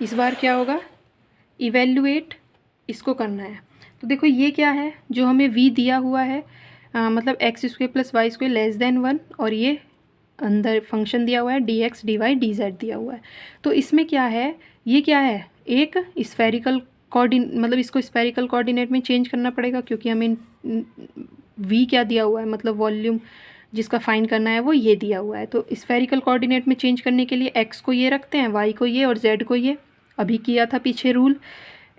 इस बार क्या होगा, इवेल्युएट इसको करना है। तो देखो ये क्या है, जो हमें v दिया हुआ है, मतलब x square plus y square less than 1, और ये अंदर फंक्शन दिया हुआ है d x d y d z दिया हुआ है। तो इसमें क्या है, ये क्या है, एक स्फेरिकल मतलब इसको स्फेरिकल कोऑर्डिनेट में चेंज करना पड़ेगा, क्योंकि हमें v क्या दिया हुआ है, मतलब वॉल्यूम जिसका फाइंड करना है वो ये दिया हुआ है। तो स्फेरिकल कोऑर्डिनेट में चेंज करने के लिए x को ये रखते हैं, y को ये, और z को ये। अभी किया था पीछे rule,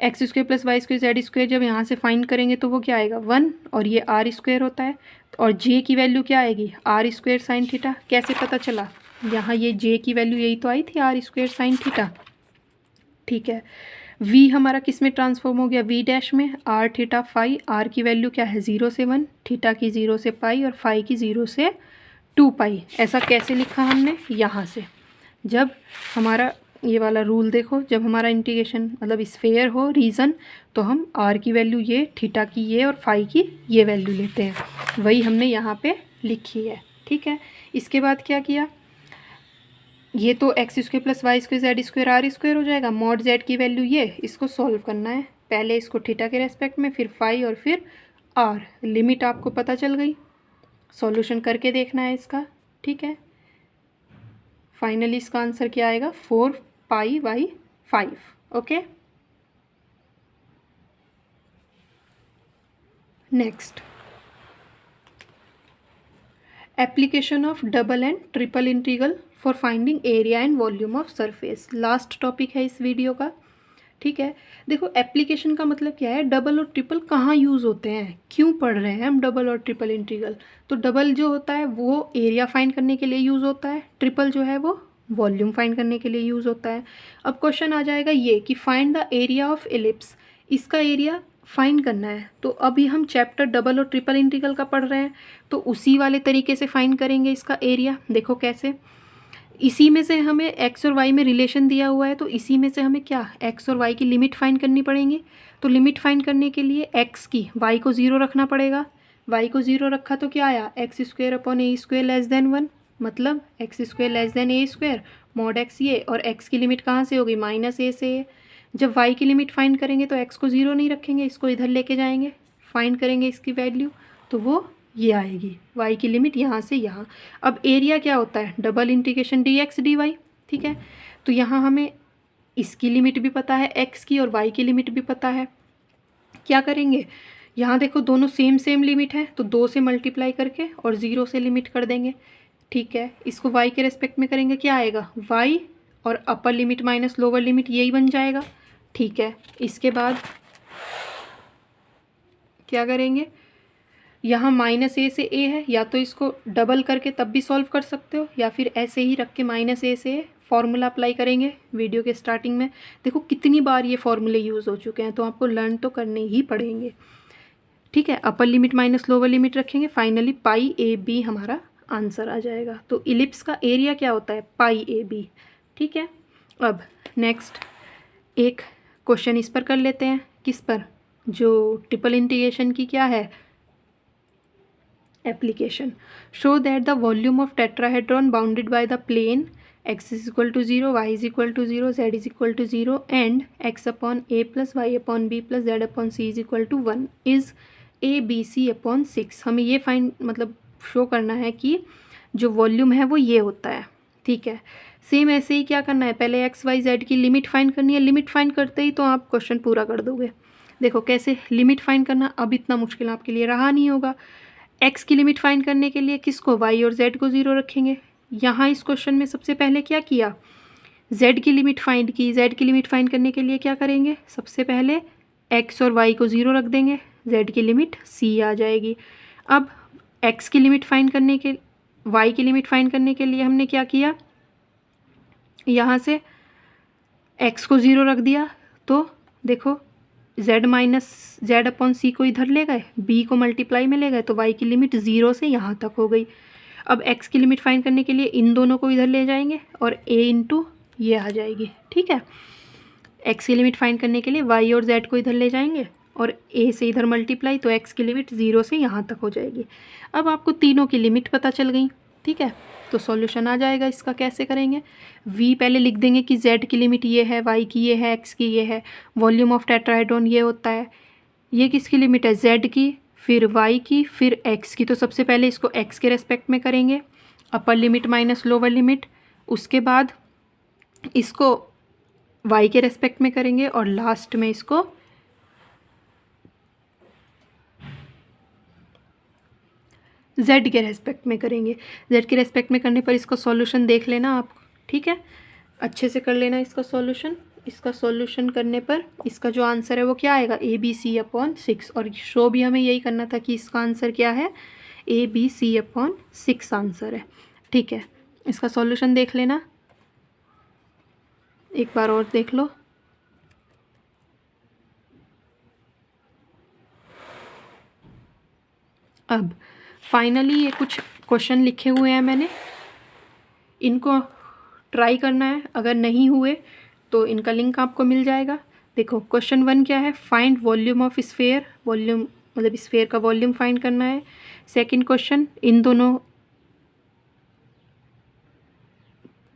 x square plus y square z square जब यहाँ से फाइंड करेंगे तो वो क्या आएगा 1, और ये आर स्क्वायर होता है, और j की वैल्यू क्या आएगी आर स्क्वायर साइन थीटा। कैसे पता चला, यहाँ ये j की वैल्यू यही तो आई थी आर स्क्वायर साइन थीटा, ठीक है। v हमारा किस में ट्रांसफॉर्म हो गया, v डैश में, आर थीटा फाई, आर की वैल्यू क्या है 0 से 1, थीटा की 0 से पाई, और फाई की 0 से 2 पाई। ऐसा कैसे लिखा हमने, यहाँ से। जब हमारा ये वाला रूल देखो, जब हमारा इंटीग्रेशन मतलब स्फेयर हो रीज़न, तो हम r की वैल्यू ये, थीटा की ये, और फाई की ये वैल्यू लेते हैं, वही हमने यहाँ पे लिखी है, ठीक है। इसके बाद क्या किया, ये तो x square plus y square z square r square हो जाएगा। मॉड जेड की वैल्यू ये, इसको सॉल्व करना है पहले इसको थीटा के रेस्पेक्ट में, फिर फाई और फिर आर। लिमिट आपको पता चल गई, सॉल्यूशन करके देखना है इसका। ठीक है, फाइनली इसका आंसर क्या आएगा, 4π/5। Okay, next, application of double and triple integral for finding area and volume of surface. Last topic है इस वीडियो का। ठीक है, देखो एप्लीकेशन का मतलब क्या है, डबल और ट्रिपल कहाँ यूज़ होते हैं, क्यों पढ़ रहे हैं हम डबल और ट्रिपल इंटीग्रल। तो डबल जो होता है वो एरिया फाइंड करने के लिए यूज़ होता है, ट्रिपल जो है वो वॉल्यूम फाइंड करने के लिए यूज़ होता है। अब क्वेश्चन आ जाएगा ये कि find the area of ellipse, इसका एरिया फाइंड करना है। तो अभी हम चैप्टर डबल और ट्रिपल इंटीग्रल का पढ़ रहे हैं, तो उसी वाले तरीके से फाइंड करेंगे इसका एरिया। देखो कैसे, इसी में से हमें एक्स और वाई में रिलेशन दिया हुआ है, तो इसी में से हमें क्या एक्स और वाई की लिमिट फाइंड करनी पड़ेंगी। तो लिमिट फाइंड करने के लिए एक्स की वाई को 0 रखना पड़ेगा। वाई को 0 रखा तो क्या आया, x square upon a square less than 1, मतलब एक्स स्क्वायर लेस देन ए स्क्वायर मॉड एक्स ये, और एक्स की लिमिट कहाँ से होगी, -a से a। जब वाई की लिमिट फाइंड करेंगे तो एक्स को 0 नहीं रखेंगे, इसको इधर लेके जाएंगे, फाइंड करेंगे इसकी वैल्यू, तो वो ये आएगी, y की लिमिट यहाँ से यहाँ। अब एरिया क्या होता है, डबल इंटीग्रेशन dx dy। ठीक है, तो यहाँ हमें इसकी लिमिट भी पता है x की, और y की लिमिट भी पता है। क्या करेंगे, यहाँ देखो दोनों सेम सेम लिमिट है, तो 2 से मल्टीप्लाई करके और 0 से लिमिट कर देंगे। ठीक है, इसको y के रेस्पेक्ट में करेंगे, क्या आएगा, y और अपर लिमिट माइनस लोअर लिमिट यही बन जाएगा। ठीक है, इसके बाद क्या करेंगे, यहाँ -a से a है, या तो इसको डबल करके तब भी सॉल्व कर सकते हो, या फिर ऐसे ही रख के -a से a फॉर्मूला अप्लाई करेंगे। वीडियो के स्टार्टिंग में देखो कितनी बार ये फॉर्मूले यूज़ हो चुके हैं, तो आपको लर्न तो करने ही पड़ेंगे। ठीक है, अपर लिमिट माइनस लोअर लिमिट रखेंगे, फाइनली πab हमारा आंसर आ जाएगा। तो इलिप्स का एरिया क्या होता है, πab। ठीक है, अब नेक्स्ट एक क्वेश्चन इस पर कर लेते हैं, किस पर, जो ट्रिपल इंटीग्रेशन की क्या है application. Show that the volume of tetrahedron bounded by the plane x is equal to 0, y is equal to 0, z is equal to 0 and x upon a plus y upon b plus z upon c is equal to 1 is ABC upon 6। हमें ये find मतलब show करना है कि जो volume है वो ये होता है। ठीक है, सेम ऐसे ही क्या करना है, पहले x y z की लिमिट फाइंड करनी है। लिमिट फाइंड करते ही तो आप क्वेश्चन पूरा कर दोगे। देखो कैसे लिमिट फाइंड करना, अब इतना मुश्किल आपके लिए रहा नहीं होगा। x की लिमिट फाइंड करने के लिए किसको, y और z को 0 रखेंगे। यहाँ इस क्वेश्चन में सबसे पहले क्या किया, z की लिमिट फाइंड की। z की लिमिट फाइंड करने के लिए क्या करेंगे, सबसे पहले x और y को 0 रख देंगे, z की लिमिट c आ जाएगी। अब x की लिमिट फाइंड करने के, y की लिमिट फाइंड करने के लिए हमने क्या किया, यहाँ से x को 0 रख दिया, तो देखो z माइनस जेड अपॉन सी को इधर ले गए, b को मल्टीप्लाई में ले गए, तो y की लिमिट 0 से यहाँ तक हो गई। अब x की लिमिट फाइंड करने के लिए इन दोनों को इधर ले जाएंगे और a इंटू ये आ जाएगी। ठीक है, x की लिमिट फाइंड करने के लिए y और z को इधर ले जाएंगे और a से इधर मल्टीप्लाई, तो x की लिमिट 0 से यहाँ तक हो जाएगी। अब आपको तीनों की लिमिट पता चल गई। ठीक है, तो सॉल्यूशन आ जाएगा इसका। कैसे करेंगे, v पहले लिख देंगे कि z की लिमिट ये है, y की ये है, x की ये है, वॉल्यूम ऑफ टेट्राहेड्रॉन ये होता है, ये किसकी लिमिट है, z की, फिर y की, फिर x की। तो सबसे पहले इसको x के रेस्पेक्ट में करेंगे, अपर लिमिट माइनस लोअर लिमिट, उसके बाद इसको y के रेस्पेक्ट में करेंगे और लास्ट में इसको z के रेस्पेक्ट में करेंगे। z के रेस्पेक्ट में करने पर इसका सॉल्यूशन देख लेना आप। ठीक है, अच्छे से कर लेना इसका सॉल्यूशन। इसका सॉल्यूशन करने पर इसका जो आंसर है वो क्या आएगा, ABC अपॉन 6। और शो भी हमें यही करना था कि इसका आंसर क्या है, ABC अपॉन 6 आंसर है। ठीक है, इसका सॉल्यूशन देख लेना, एक बार और देख लो। अब फाइनली ये कुछ क्वेश्चन लिखे हुए हैं मैंने, इनको ट्राई करना है, अगर नहीं हुए तो इनका लिंक आपको मिल जाएगा। देखो क्वेश्चन 1 क्या है, find volume of sphere, volume मतलब स्फेयर का वॉल्यूम फाइंड करना है। सेकंड क्वेश्चन, इन दोनों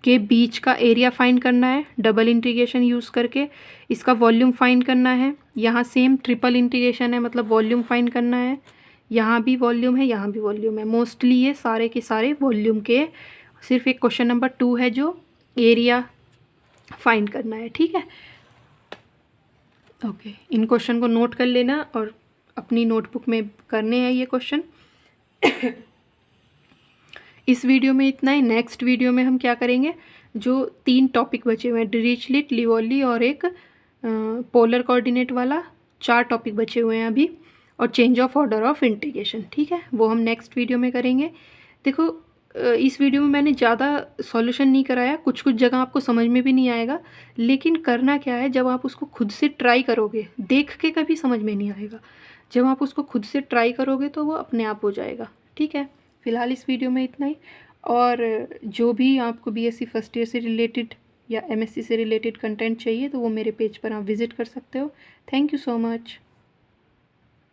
के बीच का एरिया फाइंड करना है डबल इंटीग्रेशन यूज़ करके। इसका वॉल्यूम फाइंड करना है। यहाँ सेम ट्रिपल इंटीग्रेशन है, मतलब वॉल्यूम फाइंड करना है। यहाँ भी वॉल्यूम है, यहाँ भी वॉल्यूम है। मोस्टली ये सारे के सारे वॉल्यूम के, सिर्फ एक क्वेश्चन नंबर 2 है जो एरिया फाइंड करना है। ठीक है, ओके। इन क्वेश्चन को नोट कर लेना और अपनी नोटबुक में करने हैं ये क्वेश्चन। इस वीडियो में इतना ही। नेक्स्ट वीडियो में हम क्या करेंगे, जो 3 टॉपिक बचे हुए हैं, डिरिचलेट, लिवोली और एक पोलर कोऑर्डिनेट वाला, 4 टॉपिक बचे हुए हैं अभी, और change of order of integration. ठीक है, वो हम नेक्स्ट वीडियो में करेंगे। देखो इस वीडियो में मैंने ज़्यादा सॉल्यूशन नहीं कराया, कुछ कुछ जगह आपको समझ में भी नहीं आएगा, लेकिन करना क्या है, जब आप उसको खुद से ट्राई करोगे, देख के कभी समझ में नहीं आएगा, जब आप उसको खुद से ट्राई करोगे तो वो अपने आप हो जाएगा। ठीक है, फ़िलहाल इस वीडियो में इतना ही। और जो भी आपको बीएससी फर्स्ट ईयर से रिलेटेड या एमएससी से रिलेटेड कंटेंट चाहिए तो वो मेरे पेज पर आप विज़िट कर सकते हो। Thank you so much.